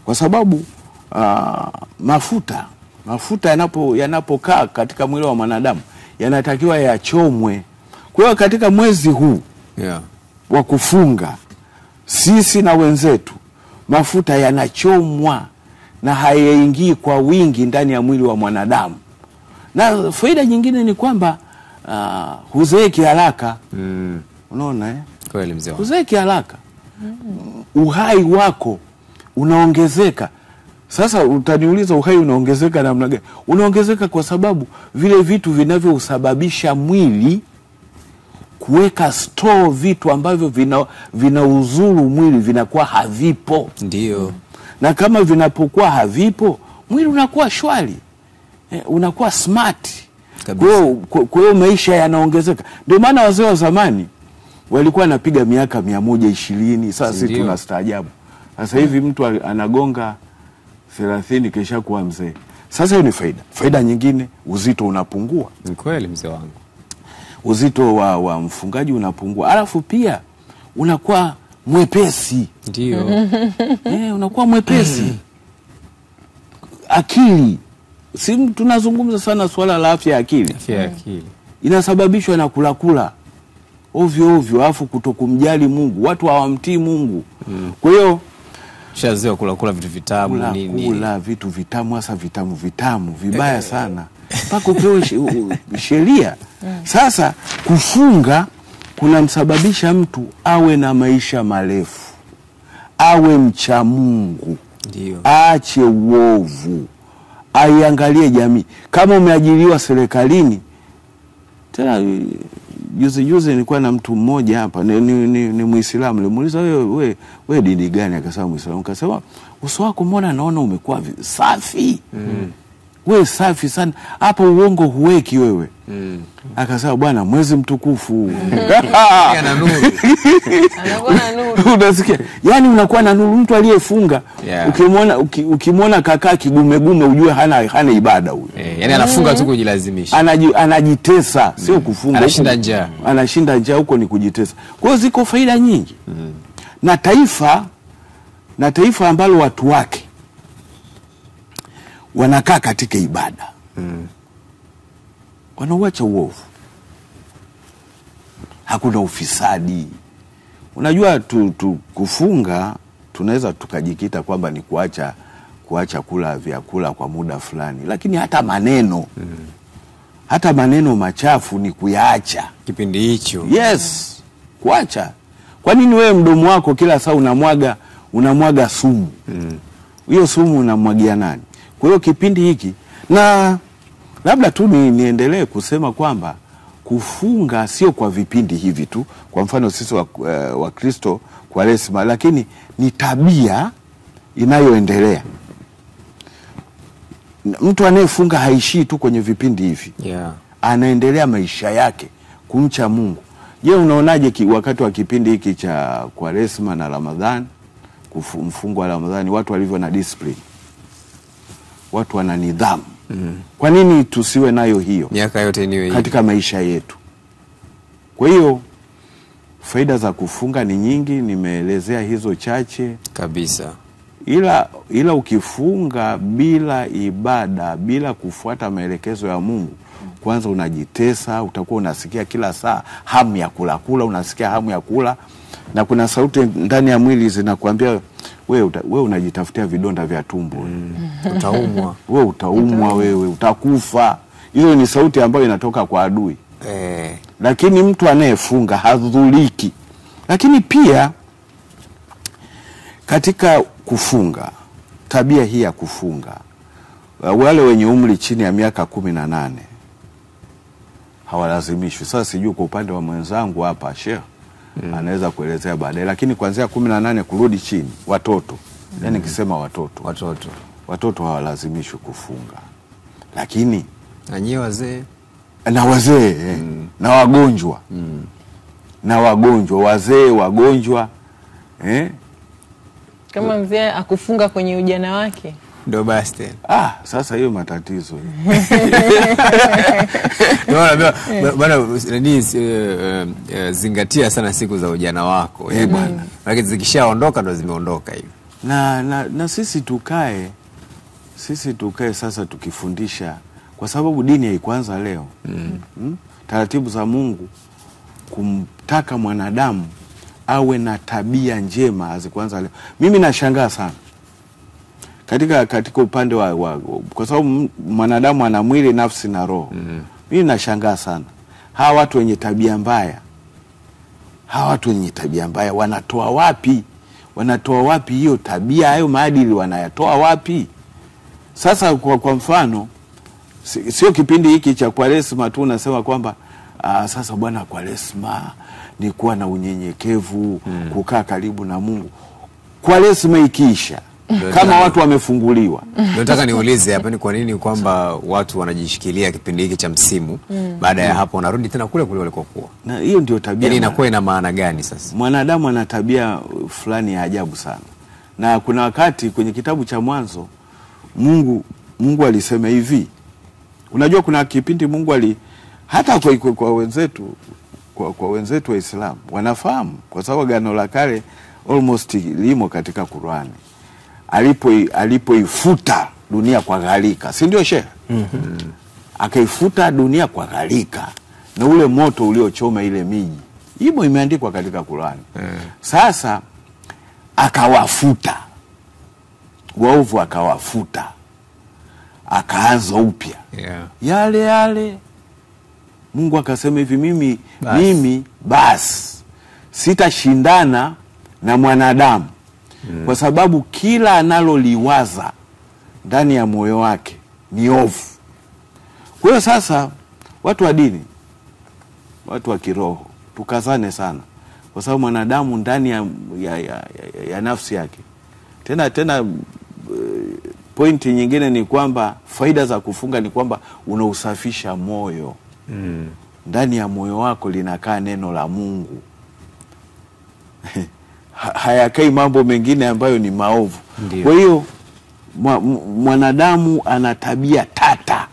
S6: kwa sababu mafuta yanapokaa katika mwili wa mwanadamu yanatakiwa yachomwe. Kwa hiyo katika mwezi huu wa kufunga, sisi na wenzetu, mafuta yanachomwa na hayaingii kwa wingi ndani ya mwili wa mwanadamu. Na faida nyingine ni kwamba huzeeki haraka. Unaona
S1: kweli mzee wangu.
S6: Huzeeki haraka. Uhai wako unaongezeka. Sasa utaniuliza uhai unaongezeka namna gani? Unaongezeka kwa sababu vile vitu vinavyousababisha mwili kuweka store vitu ambavyo vinauzuru mwili vinakuwa havipo.
S1: Ndio.
S6: Na kama vinapokuwa havipo, mwili unakuwa shwari. Unakuwa smart. Kwa hiyo maisha yanaongezeka. Ndio maana wazee wa zamani walikuwa wanapiga miaka 120. Sasa sisi tunastaajabu. Sasa hivi mtu anagonga 30 kisha kuwa mzee. Sasa hiyo ni faida. Faida nyingine, uzito unapungua.
S1: Ni kweli mzee wangu.
S6: Uzito wa mfungaji unapungua. Alafu pia unakuwa mwepesi.
S1: Ndio.
S6: Unakuwa mwepesi. Akili. Tunazungumza sana swala la afya ya akili.
S1: Afya ya akili
S6: inasababishwa na kula ovyo alafu kutokumjali Mungu. Watu hawamtii Mungu. Kwa hiyo
S1: shazoea kula vitu vitamu nini.
S6: Kula vitu vitamu, hasa vitamu vibaya sana. Mpaka upewe sheria. Sasa kufunga kunamsababisha mtu awe na maisha marefu. Awe mcha Mungu.
S1: Ndio.
S6: Aache uovu. Aiangalie jamii. Kama umeajiriwa serikalini, tena juzi nilikuwa na mtu mmoja hapa ni Muislamu, nilimuuliza wewe dini gani? Akasema Muislamu. Akasema uso wako mbona naona umekuwa safi. Wewe safi sana. Hapo uongo huweki wewe. Akasema bwana, mwezi mtukufu.
S1: Ana nuru.
S2: Anakuwa na nuru.
S6: Unasikia? Yaani unakuwa na nuru. Mtu aliyefunga ukimwona kakaa kigumegume ujue hana ibada huyo.
S1: Yaani anafunga tu kujilazimisha.
S6: Anajitesa, sio kufunga.
S1: Anashinda njaa.
S6: Anashinda njaa, huko ni kujitesa. Kwa hiyo ziko faida nyingi. Na taifa ambalo watu wake wanakaa katika ibada. Wanauacha uovu. Hakuna ufisadi. Unajua kufunga tunaweza tukajikita kwamba ni kuacha kula vyakula kwa muda fulani, lakini hata maneno machafu ni kuyaacha
S1: Kipindi hicho.
S6: Yes, kuacha. Kwa nini wewe mdomo wako kila saa unamwaga sumu? Hiyo sumu unamwagia nani? Kwa hiyo kipindi hiki, na labda tu niendelee kusema kwamba kufunga sio kwa vipindi hivi tu. Kwa mfano sisi wa Kristo kwa Kwaresma, lakini ni tabia inayoendelea. Mtu anayefunga haishii tu kwenye vipindi hivi. Anaendelea maisha yake kumcha Mungu. Je, unaonaje wakati wa kipindi hiki cha Kwaresma na Ramadhani, mfungo wa Ramadhani, watu walivyo na discipline? Watu wana nidhamu. Kwa nini tusiwe nayo hiyo
S1: miaka yote niwe
S6: katika maisha yetu? Kwa hiyo faida za kufunga ni nyingi, nimeelezea hizo chache
S1: kabisa.
S6: Ila ukifunga bila ibada, bila kufuata maelekezo ya Mungu, kwanza unajitesa, utakuwa unasikia kila saa hamu ya kula, unasikia hamu ya kula, na kuna sauti ndani ya mwili zinakuambia wewe unajitafutia vidonda vya tumbo.
S1: Utaumwa.
S6: Wewe utaumwa, wewe utakufa. Hiyo ni sauti ambayo inatoka kwa adui. Lakini mtu anayefunga hadhuliki. Lakini pia katika kufunga, tabia hii ya kufunga, wale wenye umri chini ya miaka 18 hawalazimishwi. Sasa sijui kwa upande wa mwenzangu hapa Sheikh anaweza kuelezea baadaye, lakini kuanzia 18 kurudi chini watoto. Yani nikisema watoto hawalazimishwi kufunga. Lakini na wazee na wagonjwa na wagonjwa, wazee, wagonjwa
S2: kama mzee akufunga kwenye ujana wake
S1: ndio basi tena.
S6: Sasa hiyo matatizo.
S1: Bwana zingatia sana siku za ujana wako bwana. Lakini zikishaondoka ndo zimeondoka hivi.
S6: Na sisi tukae sasa tukifundisha, kwa sababu dini haikuanza leo. Taratibu za Mungu kumtaka mwanadamu awe na tabia njema hazikuanza leo. Mimi nashangaa sana katika upande kwa sababu mwanadamu ana mwili, nafsi na roho. Mimi nashangaa sana hawa watu wenye tabia mbaya, wanatoa wapi hiyo tabia, hayo maadili wanayatoa wapi? Sasa kwa mfano, sio kipindi hiki cha Kwaresma tu unasema kwamba sasa bwana, Kwaresma ni kuwa na unyenyekevu, kukaa karibu na Mungu. Kwaresma ikiisha, kama watu wamefunguliwa.
S1: Nataka niulize hapa, ni kwa nini kwamba watu wanajishikilia kipindi hiki cha msimu, baada ya hapo wanarudi tena kule walikokuwa?
S6: Na hiyo ndio tabia.
S1: Yaani inakuwa ina maana gani sasa?
S6: Mwanadamu ana tabia fulani ya ajabu sana. Na kuna wakati kwenye kitabu cha Mwanzo Mungu alisema hivi. Unajua kuna kipindi Mungu hata kwa wenzetu Waislamu wanafahamu, kwa sababu Agano la Kale almost limo katika Qur'ani. Alipoifuta dunia kwa gharika, si ndio Sheikh? Akaifuta dunia kwa gharika, na ule moto uliochoma ile miji, himo imeandikwa katika Qur'ani. Sasa akawafuta waovu, akaanza upya yale. Mungu akasema hivi, mimi basi sitashindana na mwanadamu, kwa sababu kila analoliwaza ndani ya moyo wake ni ovu. Kwa hiyo sasa watu wa dini, watu wa kiroho, tukazane sana, kwa sababu mwanadamu ndani ya nafsi yake. Tena pointi nyingine ni kwamba faida za kufunga ni kwamba unausafisha moyo. Ndani ya moyo wako linakaa neno la Mungu. Hayakai mambo mengine ambayo ni maovu. Kwa hiyo mwanadamu ana tabia tata.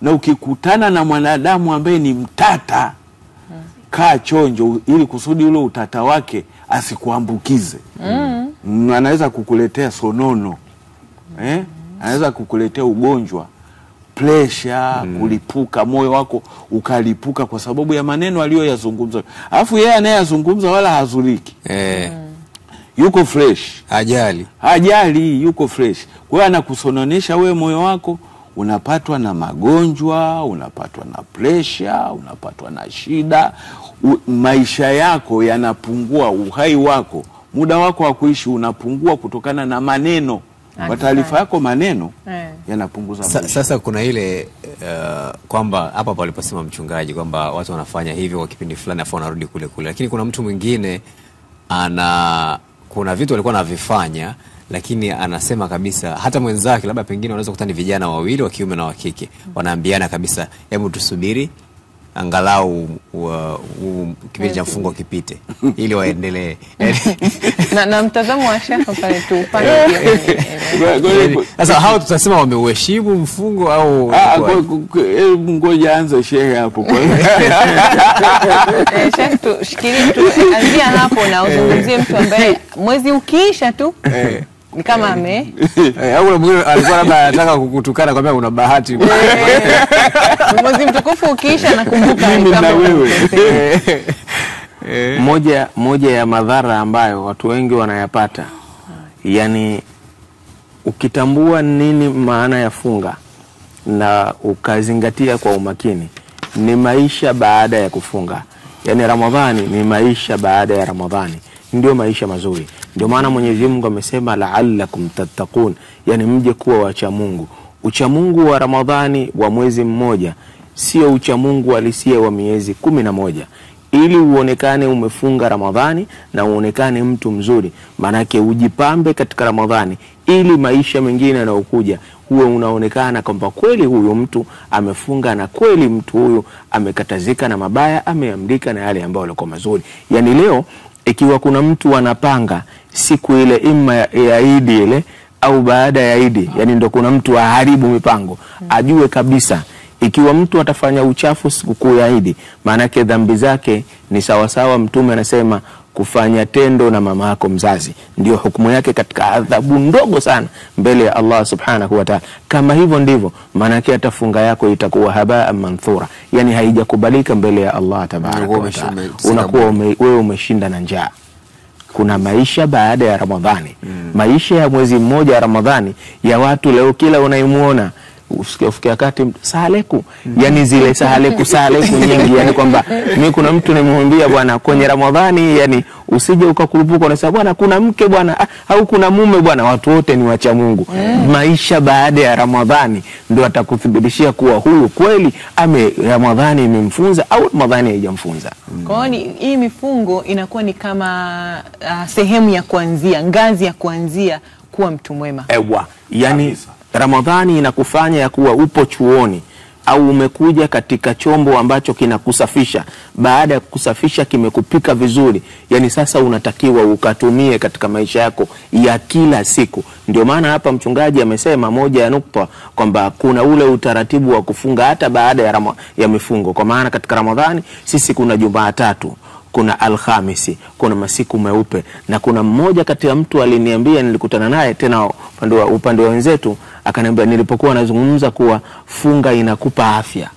S6: Na ukikutana na mwanadamu ambaye ni mtata, kaa chonjo ili kusudi ule utata wake asikuambukize. Anaweza kukuletea sonono. Anaweza kukuletea ugonjwa, pressure, kulipuka, moyo wako ukalipuka kwa sababu ya maneno aliyoyazungumza. Alafu yeye anayezungumza wala hazuliki. Yuko fresh, hajali, yuko fresh. Kwa hiyo anakusononesha wewe moyo wako, unapatwa na magonjwa, unapatwa na pressure, unapatwa na shida, maisha yako yanapungua, uhai wako, muda wako wa kuishi unapungua kutokana na maneno. Kwa taarifa yako, maneno yanapunguza maisha.
S1: Sasa kuna ile kwamba hapa paliposema mchungaji kwamba watu wanafanya hivyo kwa kipindi fulani afu wanarudi kule, lakini kuna mtu mwingine kuna vitu alikuwa anavifanya, lakini anasema kabisa, hata mwenzake labda pengine unaweza kukutana vijana wawili wa kiume na wa kike, wanaambiana kabisa, hebu tusubiri angalau kipindi cha mfungo kipite ili waendelee.
S2: na mtazamo wa shaka pale tu upande.
S1: Sasa hao tutasema wameuheshimu mfungo au
S6: ngoja anze shehe hapo kwa
S2: Sheikh, tu shikilie tu anzia hapo na uzungumzie mtu ambaye mwezi ukiisha tu ni kama ame
S1: au mwingine alikuwa labda anataka kukutukana kwamba una bahati.
S2: mwezi mtukufu ukiisha nakumbuka
S6: Mimi na wewe.
S3: Moja ya madhara ambayo watu wengi wanayapata, yani ukitambua nini maana ya funga na ukazingatia kwa umakini, ni maisha baada ya kufunga. Yani Ramadhani ni maisha baada ya Ramadhani, ndio maisha mazuri. Ndio maana Mwenyezi Mungu amesema la'allakum tattaqun, yani mje kuwa wacha Mungu. Ucha Mungu wa Ramadhani wa mwezi mmoja sio ucha Mungu alisie wa miezi 11. Ili uonekane umefunga Ramadhani na uonekane mtu mzuri, manake ujipambe katika Ramadhani ili maisha mengine yanayokuja huwe unaonekana kwamba kweli huyo mtu amefunga na kweli mtu huyo amekatazika na mabaya, ameamrika na yale ambayo yalikuwa mazuri. Yani leo ikiwa kuna mtu anapanga siku ile ima ya Idi ile au baada ya Idi, yani ndo kuna mtu aharibu mipango, ajue kabisa ikiwa mtu atafanya uchafu sikukuu ya Idi, maana yake dhambi zake ni sawasawa. Mtume anasema kufanya tendo na mama yako mzazi ndio hukumu yake katika adhabu ndogo sana mbele ya Allah subhanahu wa ta'ala. Kama hivyo ndivyo maana yake atafunga yako itakuwa habaa manthura, yani haijakubalika mbele ya Allah tabaraka wa ta'ala. Unakuwa wewe umeshinda na njaa. Kuna maisha baada ya Ramadhani, maisha ya mwezi mmoja wa Ramadhani ya watu leo kila unaimuona usikia kati sahaleku, yani zile sahaleku nyingi, yani kwamba mimi kuna mtu nimemwambia bwana kwenye Ramadhani, yani usije ukakurupuka unasema bwana kuna mke bwana au kuna mume bwana, watu wote ni wacha Mungu. Maisha baada ya Ramadhani ndio atakuthibitishia kuwa huyu kweli Ramadhani imemfunza au Ramadhani haijamfunza.
S2: Kwa hiyo hii mifungo inakuwa ni kama sehemu ya kuanzia, ngazi ya kuanzia kuwa mtu mwema.
S3: Yani Ramadhani inakufanya ya kuwa upo chuoni au umekuja katika chombo ambacho kinakusafisha. Baada ya kusafisha kimekupika vizuri, yani sasa unatakiwa ukatumie katika maisha yako ya kila siku. Ndio maana hapa mchungaji amesema moja ya nukta kwamba kuna ule utaratibu wa kufunga hata baada ya mifungo. Kwa maana katika Ramadhani sisi kuna Jumatatu, kuna Alhamisi, kuna masiku meupe, na kuna mmoja kati ya mtu aliniambia, nilikutana naye tena upande wa wenzetu, akaniambia nilipokuwa nazungumza kuwa funga inakupa afya.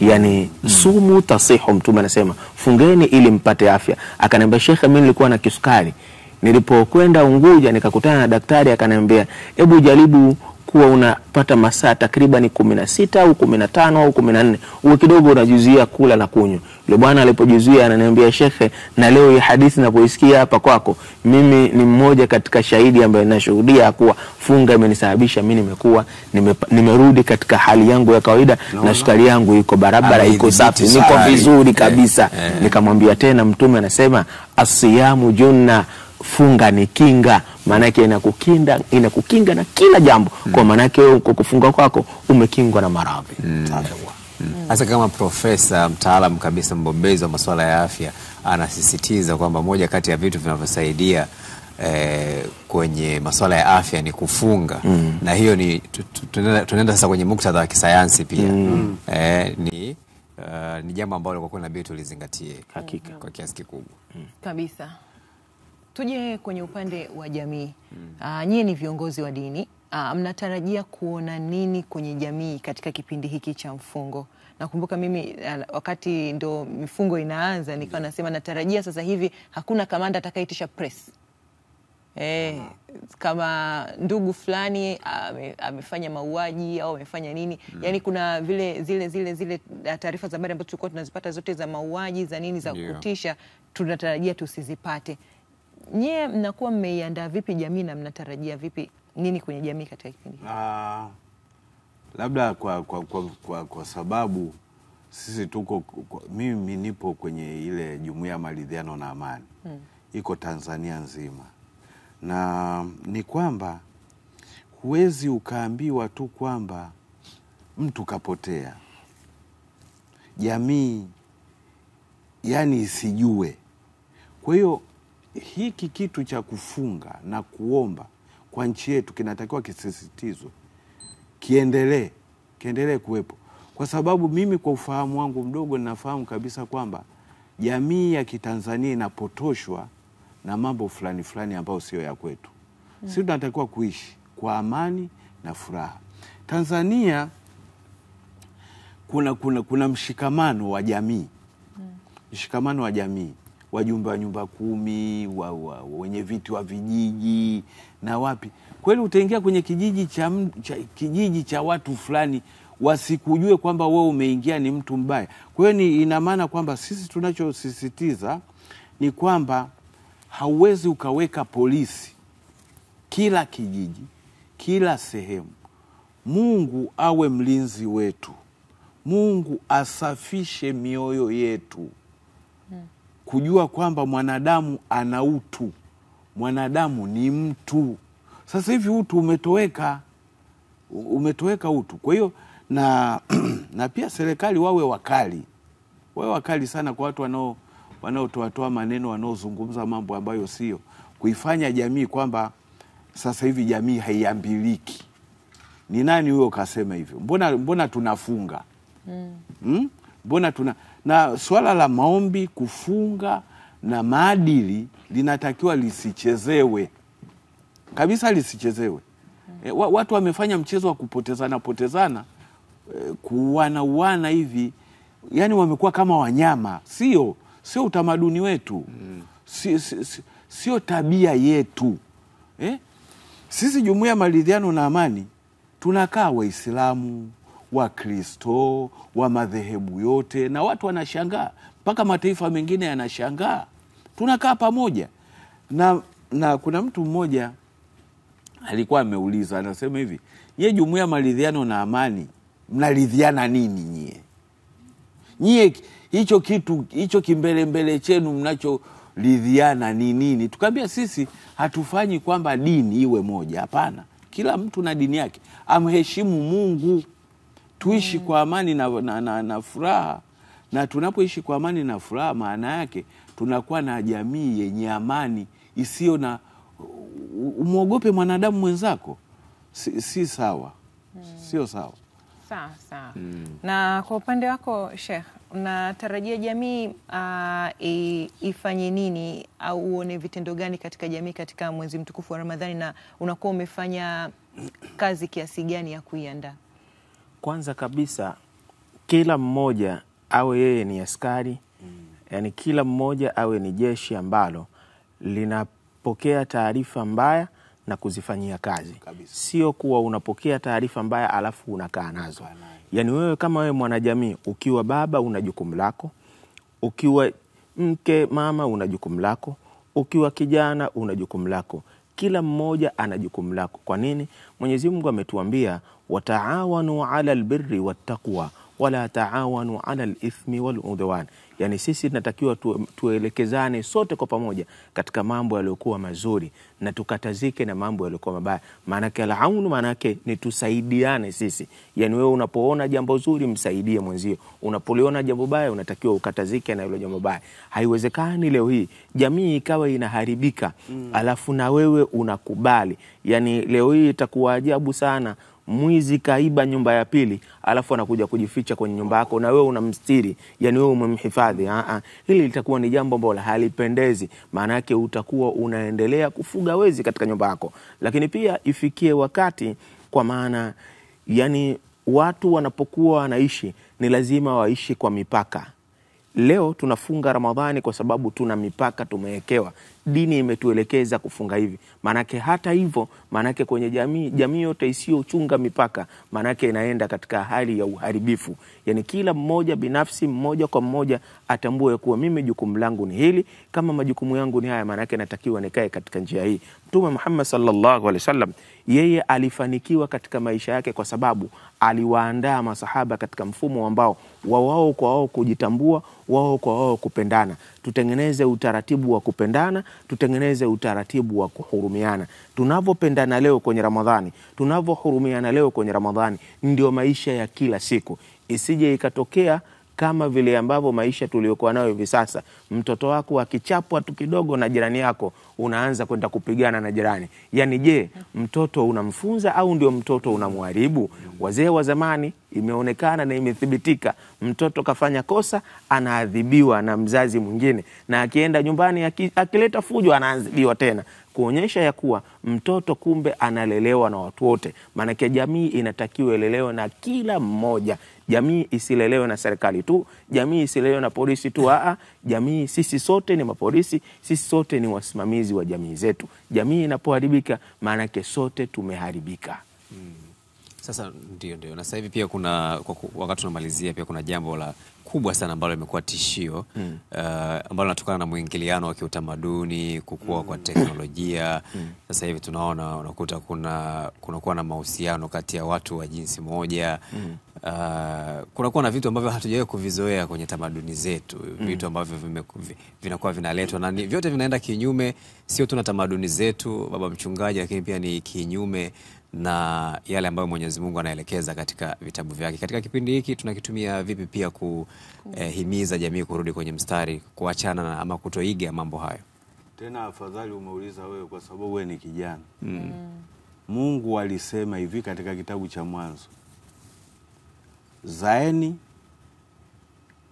S3: Yani sumu tasihu, Mtume anasema fungeni ili mpate afya. Akaniambia Sheikh, mimi nilikuwa na kisukari, nilipokwenda Unguja nikakutana na daktari, akaniambia hebu jaribu kuwa unapata masaa takriban 16 au 15 au 14 uwe kidogo unajuzia kula na kunywa. Yule bwana alipojuzia ananiambia Shekhe, na leo hii hadithi ninapoisikia hapa kwako, mimi ni mmoja katika shahidi ambaye ninashuhudia kuwa funga imenisababisha mimi nimerudi katika hali yangu ya kawaida, na sukari yangu iko barabara, iko safi, niko vizuri kabisa. Nikamwambia tena Mtume anasema asiyamu junna, funga ni kinga, maana yake inakukinga na kila jambo. Kwa maana yake wewe kufunga kwako umekingwa na maradhi.
S1: Hasa kama profesa mtaalamu kabisa mbombezi wa masuala ya afya anasisitiza kwamba moja kati ya vitu vinavyosaidia kwenye masuala ya afya ni kufunga. Na hiyo ni tunaenda sasa kwenye muktadha wa kisayansi pia. Ni jambo ambalo kwa kweli inabidi tulizingatie hakika kwa kiasi kikubwa.
S2: Kabisa. Tuje kwenye upande wa jamii. Nyie ni viongozi wa dini. Mnatarajia kuona nini kwenye jamii katika kipindi hiki cha mfungo? Nakumbuka mimi wakati ndo mifungo inaanza nikawa nasema natarajia sasa hivi hakuna kamanda atakayeitisha press. Kama ndugu fulani amefanya mauaji au amefanya nini, yani kuna zile taarifa za habari ambazo tulikuwa tunazipata zote za mauaji za nini za kutisha, tunatarajia tusizipate. Nyie mnakuwa mmeiandaa vipi jamii na mnatarajia vipi nini kwenye jamii katika kipindi?
S6: Labda kwa sababu sisi mimi nipo kwenye ile Jumuiya ya Maridhiano na Amani. Iko Tanzania nzima. Na ni kwamba huwezi ukaambiwa tu kwamba mtu kapotea, jamii yani isijue. Kwa hiyo hiki kitu cha kufunga na kuomba kwa nchi yetu kinatakiwa kisisitizwe, kiendelee kuwepo. Kwa sababu mimi kwa ufahamu wangu mdogo ninafahamu kabisa kwamba jamii ya Kitanzania inapotoshwa na mambo fulani ambayo sio ya kwetu. Sisi tunatakiwa kuishi kwa amani na furaha. Tanzania kuna mshikamano wa jamii. Mshikamano wa jamii, wajumbe wa nyumba 10, wenye viti wa vijiji na wapi. Kweli utaingia kwenye kijiji cha watu fulani, wasikujue kwamba wewe umeingia ni mtu mbaya. Kwa hiyo ina maana kwamba sisi tunachosisitiza ni kwamba hauwezi ukaweka polisi kila kijiji, kila sehemu. Mungu awe mlinzi wetu. Mungu asafishe mioyo yetu. Kujua kwamba mwanadamu ana utu. Mwanadamu ni mtu. Sasa hivi utu umetoweka utu. Kwa hiyo na pia serikali wawe wakali sana kwa watu wanaotoa maneno, wanaozungumza mambo ambayo sio, kuifanya jamii kwamba sasa hivi jamii haiambiliki. Ni nani huyo kasema hivyo? Mbona tunafunga? Mbona na swala la maombi, kufunga na maadili linatakiwa lisichezewe. Kabisa lisichezewe. Watu wamefanya mchezo wa kupotezana, kuuana hivi. Yaani wamekuwa kama wanyama. Sio utamaduni wetu. Sio tabia yetu. Sisi Jumuiya ya Maridhiano na Amani tunakaa Waislamu, Wakristo, wa madhehebu yote, na watu wanashangaa, mpaka mataifa mengine yanashangaa. Tunakaa pamoja. Na kuna mtu mmoja alikuwa ameuliza, anasema hivi, nyie Jumuiya ya Maridhiano na Amani mnaridhiana nini nyie? Nyie hicho kimbelembele chenu mnachoridhiana ni nini? Tukamwambia sisi hatufanyi kwamba dini iwe moja, hapana. Kila mtu na dini yake. Amheshimu Mungu. Tuishi kwa amani na furaha. Na tunapoishi kwa amani na furaha, maana yake tunakuwa na jamii yenye amani, isiyo na umuogope mwanadamu mwenzako. Si sawa. Sio sawa.
S2: Sawa. Na kwa upande wako Sheikh, unatarajia jamii ifanye nini au uone vitendo gani katika jamii katika mwezi mtukufu wa Ramadhani, na unakuwa umefanya kazi kiasi gani ya kuiandaa?
S3: Kwanza kabisa, kila mmoja awe yeye ni askari. Yani kila mmoja awe ni jeshi ambalo linapokea taarifa mbaya na kuzifanyia kazi. Sio kuwa unapokea taarifa mbaya alafu unakaa nazo. Yani wewe kama wewe mwanajamii, ukiwa baba una jukumu lako, ukiwa mke mama una jukumu lako, ukiwa kijana una jukumu lako. Kila mmoja ana jukumu lako. Kwa nini? Mwenyezi Mungu ametuambia, wataawanu ala albirri wattaqwa wala taawanu ala alithmi waludwan. Yani sisi tunatakiwa tuelekezane sote kwa pamoja katika mambo yaliyokuwa mazuri na tukatazike na mambo yaliyokuwa mabaya. Maana yake al-aunu, maana yake ni tusaidiane sisi. Yani wewe unapoona jambo zuri msaidie mwenzio. Unapoliona jambo baya unatakiwa ukatazike na hilo jambo baya. Haiwezekani leo hii jamii ikawa inaharibika alafu na wewe unakubali. Yani leo hii itakuwa ajabu sana, mwizi kaiba nyumba ya pili alafu anakuja kujificha kwenye nyumba yako na wewe unamstiri, yani wewe umemhifadhi. Hili litakuwa ni jambo ambalo halipendezi. Maana yake utakuwa unaendelea kufuga wezi katika nyumba yako. Lakini pia ifikie wakati, kwa maana yani watu wanapokuwa wanaishi ni lazima waishi kwa mipaka. Leo tunafunga Ramadhani kwa sababu tuna mipaka tumewekewa. Dini imetuelekeza kufunga hivi. Manake hata hivyo, manake kwenye jamii yote isiyochunga mipaka, manake inaenda katika hali ya uharibifu. Yani kila mmoja binafsi, mmoja kwa mmoja atambue kuwa mimi jukumu langu ni hili, kama majukumu yangu ni haya, manake natakiwa nikae katika njia hii. Mtume Muhammad sallallahu alaihi wasallam yeye alifanikiwa katika maisha yake kwa sababu aliwaandaa masahaba katika mfumo ambao wao kwa wao kujitambua, wao kwa wao kupendana. Tutengeneze utaratibu wa kupendana, tutengeneze utaratibu wa kuhurumiana. Tunavopendana leo kwenye Ramadhani, tunavohurumiana leo kwenye Ramadhani, ndio maisha ya kila siku. Isije ikatokea kama vile ambavyo maisha tuliokuwa nayo hivi sasa. Mtoto wako akichapwa tu kidogo na jirani yako, unaanza kwenda kupigana na jirani. Yani je, mtoto unamfunza au ndio mtoto unamharibu? Wazee wa zamani imeonekana na imethibitika, mtoto kafanya kosa anaadhibiwa na mzazi mwingine, na akienda nyumbani akileta fujo anaadhibiwa tena. kuonyesha ya kuwa mtoto kumbe analelewa na watu wote. Maanake jamii inatakiwa ilelewe na kila mmoja. Jamii isilelewe na serikali tu, jamii isilelewe na polisi tu. Jamii, sisi sote ni mapolisi, sisi sote ni wasimamizi wa jamii zetu. Jamii inapoharibika, maanake sote tumeharibika.
S1: Sasa ndio na sasa hivi pia wakati tunamalizia pia kuna jambo la kubwa sana ambalo limekuwa tishio ambalo linatokana na mwingiliano wa kiutamaduni, kukua kwa teknolojia. Sasa hivi tunaona unakuta kunakuwa na mahusiano kati ya watu wa jinsi moja. Kunakuwa na vitu ambavyo hatujawahi kuvizoea kwenye tamaduni zetu, vitu ambavyo vinakuwa vinaletwa na vyote vinaenda kinyume, sio tu na tamaduni zetu, baba mchungaji, lakini pia ni kinyume na yale ambayo Mwenyezi Mungu anaelekeza katika vitabu vyake. Katika kipindi hiki tunakitumia vipi pia kuhimiza jamii kurudi kwenye mstari, kuachana na ama kutoiga mambo hayo?
S6: Tena afadhali umeuliza wewe, kwa sababu wewe ni kijana. Mungu alisema hivi katika kitabu cha Mwanzo: zaeni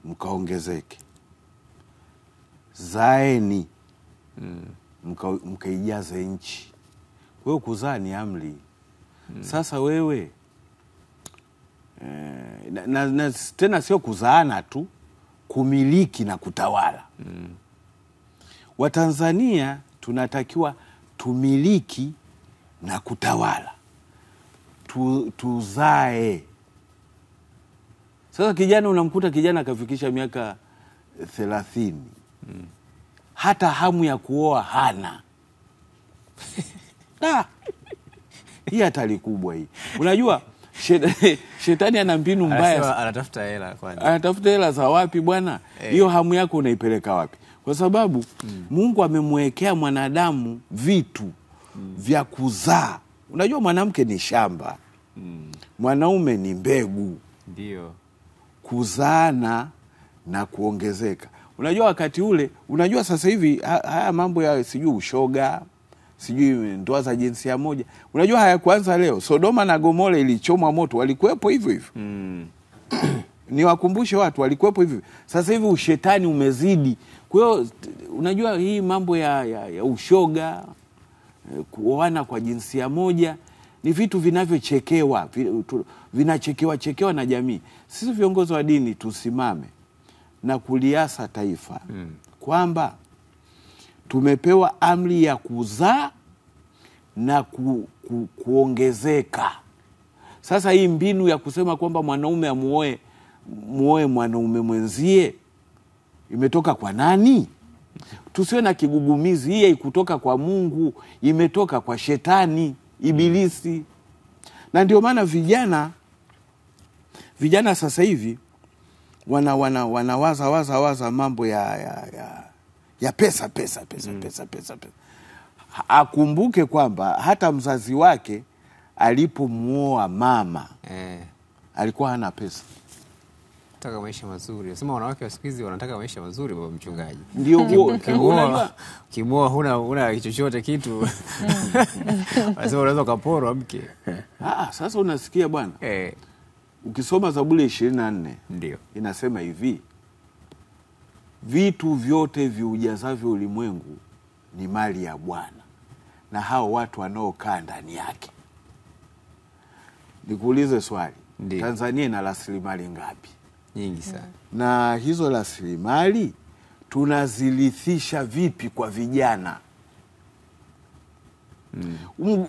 S6: mkaongezeke, zaeni mkaijaze nchi. Wewe kuzaa ni amri. Sasa wewe tena sio kuzaana tu, kumiliki na kutawala. Watanzania tunatakiwa tumiliki na kutawala, tuzae. Sasa kijana, unamkuta kijana akafikisha miaka 30, hata hamu ya kuoa hana. Hii hatari kubwa hii. Unajua shetani ana mbinu mbaya.
S1: Anatafuta hela kwani.
S6: Anatafuta hela za wapi bwana? Hiyo hamu yako unaipeleka wapi? Kwa sababu Mungu amemwekea mwanadamu vitu vya kuzaa. Unajua mwanamke ni shamba. Mwanaume ni mbegu.
S1: Ndio.
S6: Kuzaana na kuongezeka. Unajua wakati ule, unajua sasa hivi haya mambo ya sijui ushoga, sijui ndoa za jinsia moja, unajua hayakuanza leo. Sodoma na Gomora ilichomwa moto, walikuwepo hivyo hivyo. Niwakumbushe watu, walikuwepo hivyo. Sasa hivi ushetani umezidi. Kwa hiyo unajua hii mambo ya ushoga, kuoana kwa jinsia moja, ni vitu vinavyochekewa, vinachekewa na jamii. Sisi viongozi wa dini tusimame na kuliasa taifa kwamba tumepewa amri ya kuzaa na kuongezeka. Sasa hii mbinu ya kusema kwamba mwanaume amuoe mwanaume mwenzie imetoka kwa nani? Tusiwe na kigugumizi. Hii haikutoka kwa Mungu, imetoka kwa shetani, ibilisi. Na ndio maana vijana sasa hivi wanawaza mambo ya pesa. Akumbuke kwamba hata mzazi wake alipomuoa mama alikuwa hana pesa.
S1: Nataka maisha mazuri. Nasema wanawake wa siku hizi wanataka maisha mazuri, baba mchungaji.
S6: Ndio huo.
S1: Kimoa huna chochote kitu. Wanasema unaweza kuporwa mke.
S6: Sasa unasikia bwana? Ukisoma Zaburi 24
S1: ndio
S6: inasema hivi: vitu vyote viujazavyo ulimwengu ni mali ya Bwana na hao watu wanaokaa ndani yake. Nikuulize swali. Ndiyo. Tanzania ina rasilimali ngapi?
S1: Nyingi sana.
S6: Na hizo rasilimali tunazirithisha vipi kwa vijana?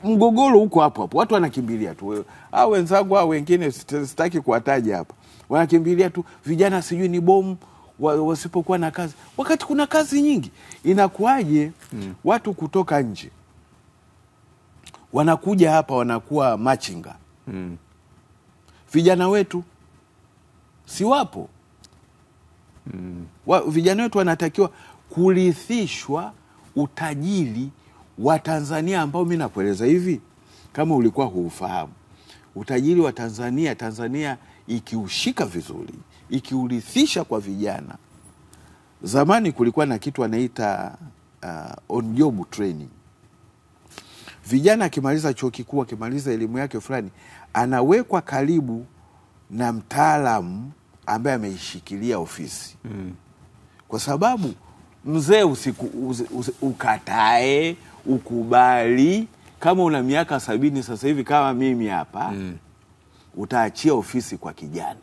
S6: Mgogoro huko hapo. Watu wanakimbilia tu. Wenzangu wengine sitaki kuwataja hapa. Wanakimbilia tu vijana sijui ni bomu wasipokuwa na kazi. Wakati kuna kazi nyingi. Inakuwaje watu kutoka nje wanakuja hapa wanakuwa machinga? Vijana wetu si wapo? Vijana wetu wanatakiwa kurithishwa utajiri wa Tanzania ambao mimi nakueleza hivi kama ulikuwa huufahamu. Utajiri wa Tanzania ikiushika vizuri, ikiurithisha kwa vijana. Zamani kulikuwa na kitu wanaita on job training. Vijana akimaliza chuo kikuu, akimaliza elimu yake fulani, anawekwa karibu na mtaalamu ambaye ameishikilia ofisi. Kwa sababu mzee ukatae, ukubali. Kama una miaka 70 sasa hivi kama mimi hapa, utaachia ofisi kwa kijana.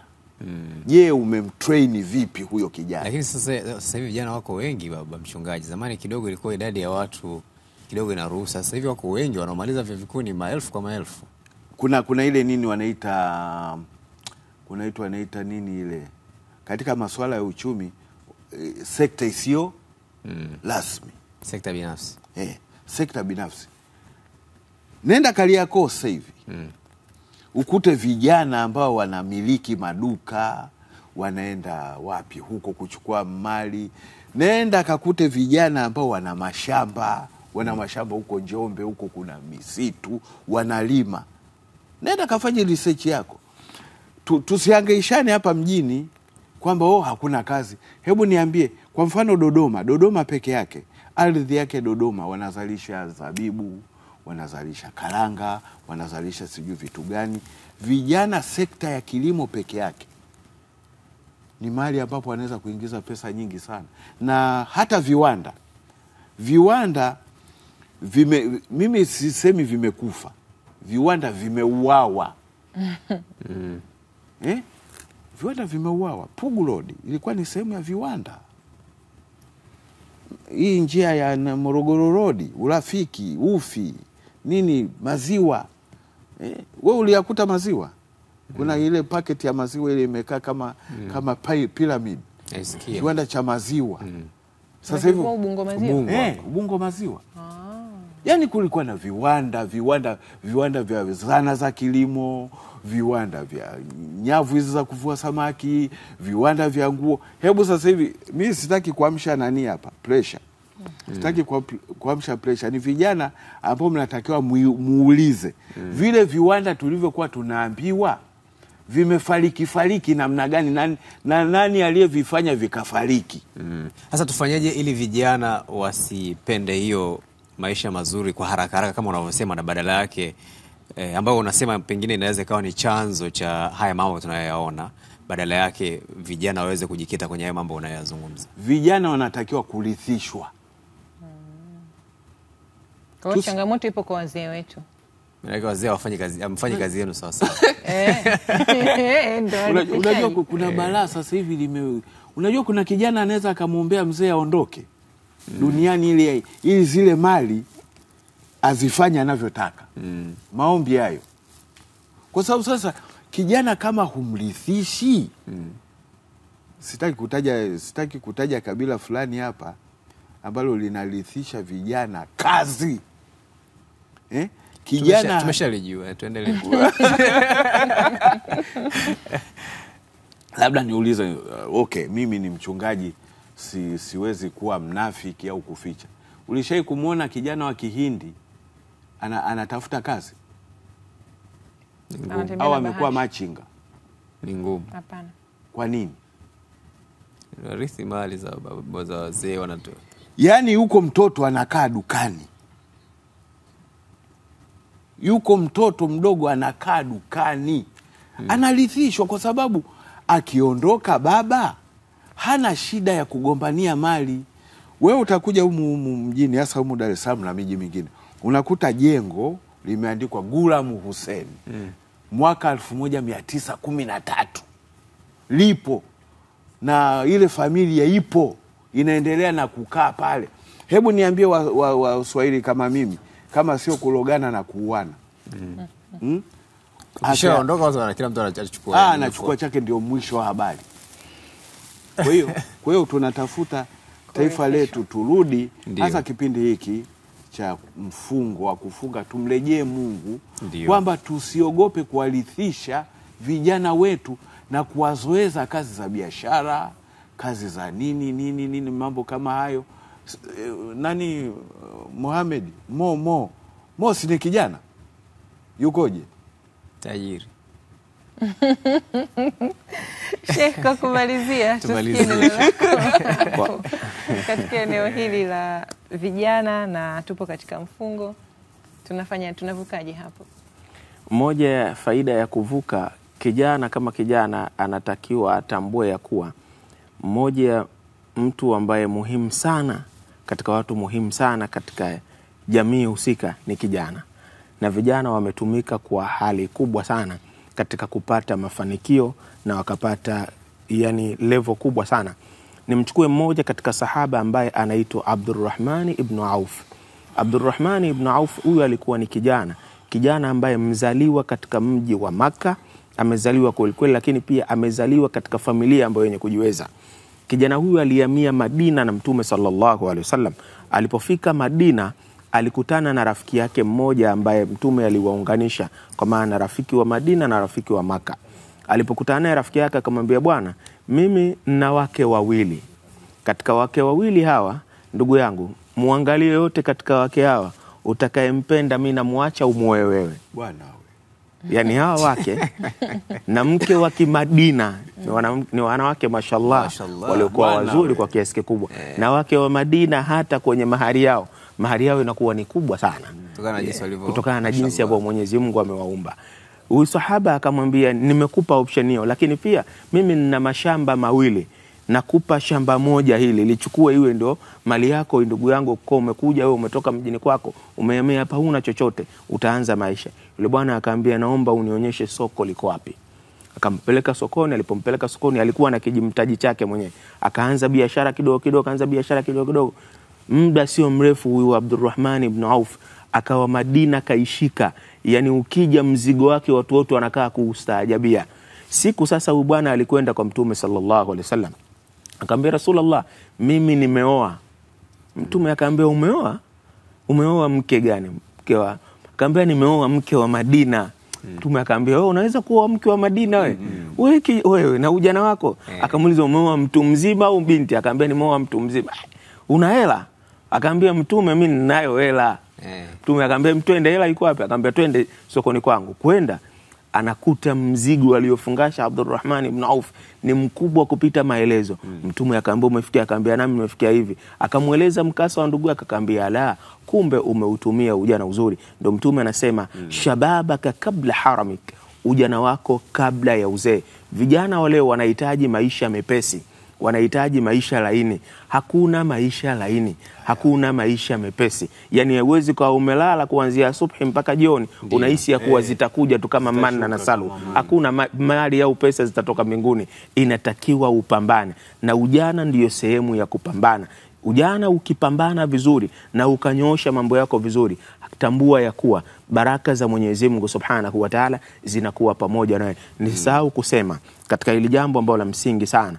S6: Je, umemtrain vipi huyo kijana?
S1: Lakini sasa hivi vijana wako wengi baba mchungaji. Zamani kidogo ilikuwa idadi ya watu kidogo inaruhusa. Sasa hivi wako wengi wanaomaliza vyuo vikuu ni maelfu kwa maelfu.
S6: Kuna ile nini wanaita nini ile katika masuala ya uchumi, sekta isiyo rasmi,
S1: sekta binafsi.
S6: Sekta binafsi. Nenda Kariakoo sasa hivi. Ukute vijana ambao wanamiliki maduka, wanaenda wapi huko kuchukua mali. Nenda kakute vijana ambao wana mashamba huko Njombe, huko kuna misitu, wanalima. Nenda kafanye research yako. Tusihangaishane hapa mjini kwamba hakuna kazi. Hebu niambie, kwa mfano Dodoma peke yake, ardhi yake Dodoma wanazalisha zabibu, wanazalisha karanga, wanazalisha sijui vitu gani. Vijana sekta ya kilimo peke yake ni mahali ambapo wanaweza kuingiza pesa nyingi sana. Na hata viwanda mimi sisemi vimekufa, viwanda vimeuawa. Viwanda vimeuawa. Pugu Road ilikuwa ni sehemu ya viwanda. Hii njia ya Morogoro Road, Urafiki, Ufi, nini, maziwa. Wewe uliyakuta maziwa? Kuna ile packet ya maziwa ile imekaa kama pyramid. Kiwanda cha maziwa. Sasa hivi Ubungo maziwa. Yaani kulikuwa na viwanda vya zana za kilimo, viwanda vya nyavu hizi za kuvua samaki, viwanda vya nguo. Hebu sasa hivi mimi sitaki kuamsha nani hapa pressure. Sitaki kuamsha pressure. Ni vijana ambao mnatakiwa muulize vile viwanda tulivyokuwa tunaambiwa vimefariki namna gani, na nani aliyevifanya vikafariki.
S1: Sasa tufanyeje ili vijana wasipende hiyo maisha mazuri kwa haraka kama unavyosema, na badala yake ambao unasema pengine inaweza ikawa ni chanzo cha haya mambo tunayoyaona, badala yake vijana waweze kujikita kwenye haya mambo unayoyazungumza?
S6: Vijana wanatakiwa kurithishwa.
S2: Kwa changamoto ipo kwa wazee wetu.
S1: Wazee amfanye kazi yenu sawa sawa.
S6: Unajua kuna balaa sasa hivi unajua kuna kijana anaweza akamwombea mzee aondoke duniani ili zile mali azifanye anavyotaka. Maombi hayo. Kwa sababu sasa kijana kama humrithishi, sitaki kutaja kabila fulani hapa ambalo linarithisha vijana kazi. Kijana
S1: tumeshalijua, tuendelee.
S6: Labda niulize, mimi ni mchungaji, siwezi kuwa mnafiki au kuficha. Ulishai kumuona kijana wa Kihindi anatafuta kazi? Au amekuwa machinga?
S1: Ni ngumu.
S2: Hapana.
S6: Kwa nini?
S1: Rithi mali za wazee wanatoa.
S6: Yaani yuko mtoto anakaa dukani. Yuko mtoto mdogo anakaa dukani. Analithishwa kwa sababu akiondoka baba hana shida ya kugombania mali. Wewe utakuja humu mjini, hasa humu Dar es Salaam na miji mingine, unakuta jengo limeandikwa Ghulam Hussein mwaka 1913 lipo, na ile familia ipo inaendelea na kukaa pale. Hebu niambie Waswahili kama mimi, kama sio kulogana na kuuana.
S1: Akishaondoka watu kila mtu anachukua.
S6: Anachukua chake, ndio mwisho wa habari. Kwa hiyo tunatafuta taifa letu turudi, hasa kipindi hiki cha mfungo wa kufunga, tumrejee Mungu, kwamba tusiogope kuwarithisha vijana wetu na kuwazoeza kazi za biashara, kazi za nini mambo kama hayo. Mohamed Mo si ni kijana yukoje?
S1: Tajiri.
S2: Sheikh, kwa kumalizia katika eneo hili la vijana, na tupo katika mfungo, tunavukaje hapo?
S3: Moja ya faida ya kuvuka, kijana kama kijana anatakiwa atambue ya kuwa moja mtu ambaye muhimu sana katika watu muhimu sana katika jamii husika ni kijana, na vijana wametumika kwa hali kubwa sana katika kupata mafanikio na wakapata yani level kubwa sana. Nimchukue mmoja katika sahaba ambaye anaitwa Abdurrahman ibn Auf. Abdurrahman ibn Auf huyu alikuwa ni kijana ambaye mzaliwa katika mji wa Makka, amezaliwa kweli, lakini pia amezaliwa katika familia ambayo yenye kujiweza. Kijana huyu alihamia Madina na Mtume sallallahu alaihi wasallam. Alipofika Madina alikutana na rafiki yake mmoja ambaye Mtume aliwaunganisha, kwa maana rafiki wa Madina na rafiki wa Makka. Alipokutana na rafiki yake akamwambia, bwana, mimi na wake wawili. Katika wake wawili hawa, ndugu yangu, muangalie yote katika wake hawa, utakayempenda mimi namuacha umuoe wewe.
S6: Bwana
S3: yani hawa wake na mke wa Kimadina ni wanawake mashallah waliokuwa wazuri kwa kiasi kikubwa, na wake wa Madina hata kwenye mahari yao inakuwa ni kubwa sana kutokana na jinsi ambavyo Mwenyezi Mungu amewaumba. Huyu sahaba akamwambia, nimekupa option hiyo, lakini pia mimi nina mashamba mawili, nakupa shamba moja hili lichukue iwe ndio mali yako ndugu yangu, kwa umekuja wewe umetoka mjini kwako umehamia hapa huna chochote, utaanza maisha. Yule bwana akaambia, naomba unionyeshe soko liko wapi. Akampeleka sokoni. Alipompeleka sokoni alikuwa na kijimtaji chake mwenyewe, akaanza biashara kidogo. Muda sio mrefu huyu Abdurrahman ibn Auf akawa Madina kaishika, yani ukija mzigo wake watu wote wanakaa kustaajabia. Siku sasa huyu bwana alikwenda kwa Mtume sallallahu alaihi wasallam, akamwambia, Rasulullah, mimi nimeoa. Mtume akamwambia, umeoa mke gani? Akamwambia, nimeoa mke wa Madina. Mtume akamwambia, wewe unaweza kuoa mke wa Madina wewe na ujana wako? Akamuuliza, umeoa mtu mzima au binti? Akamwambia, nimeoa mtu mzima. Una hela? Akamwambia Mtume, mimi ninayo hela. Mtume akamwambia, mtwende, hela iko wapi? Akamwambia, twende sokoni kwangu. Kwenda anakuta mzigo aliofungasha Abdurrahman ibn Auf ni mkubwa kupita maelezo. Mtume akamwambia, umefikia? Akamwambia, nami nimefikia hivi. Akamueleza mkasa wa ndugu yake, akamwambia, la, kumbe umeutumia ujana uzuri. Ndio Mtume anasema, shababaka kabla haramik, ujana wako kabla ya uzee. Vijana wale wanahitaji maisha mepesi, wanahitaji maisha laini. Hakuna maisha laini, hakuna maisha mepesi. Yani huwezi kwa umelala kuanzia asubuhi mpaka jioni unahisi ya kuwa zitakuja tu kama manna na salu. Hakuna mali au pesa zitatoka mbinguni. Inatakiwa upambane, na ujana ndiyo sehemu ya kupambana. Ujana ukipambana vizuri na ukanyoosha mambo yako vizuri, tambua ya kuwa baraka za Mwenyezi Mungu Subhanahu wa Ta'ala zinakuwa pamoja nawe. Nisahau kusema katika hili jambo ambalo la msingi sana,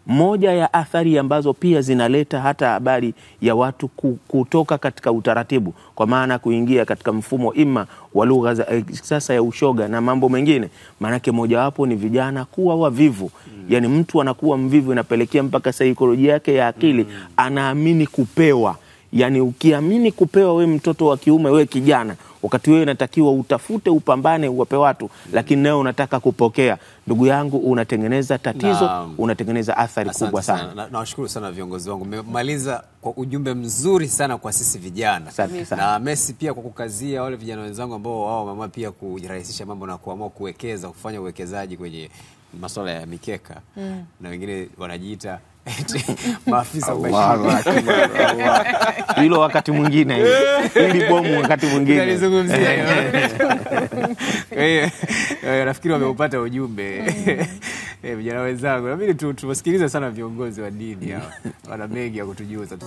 S3: moja ya athari ambazo pia zinaleta hata habari ya watu kutoka katika utaratibu, kwa maana kuingia katika mfumo ima wa lugha za sasa ya ushoga na mambo mengine, manake mojawapo ni vijana kuwa wavivu. Yani mtu anakuwa mvivu, inapelekea mpaka saikolojia yake ya akili anaamini kupewa. Yani ukiamini kupewa, we mtoto wa kiume, we kijana, wakati wewe unatakiwa utafute, upambane, uwape watu, lakini leo unataka kupokea, ndugu yangu, unatengeneza tatizo, unatengeneza athari kubwa sana.
S1: Nawashukuru sana viongozi wangu. Mmemaliza kwa ujumbe mzuri sana kwa sisi vijana. Na Messi pia kwa kukazia wale vijana wenzangu ambao wao mama pia kujirahisisha mambo na kuamua kuwekeza, kufanya uwekezaji kwenye masuala ya mikeka. Na wengine wanajiita maafisa
S3: hilo wakati mwingine ili bomu wakati mwingine
S1: nalizungumzia nafikiri wameupata ujumbe. Vijana wenzangu, na mimi tuwasikilize sana viongozi wa dini hao, wana mengi ya kutujuza.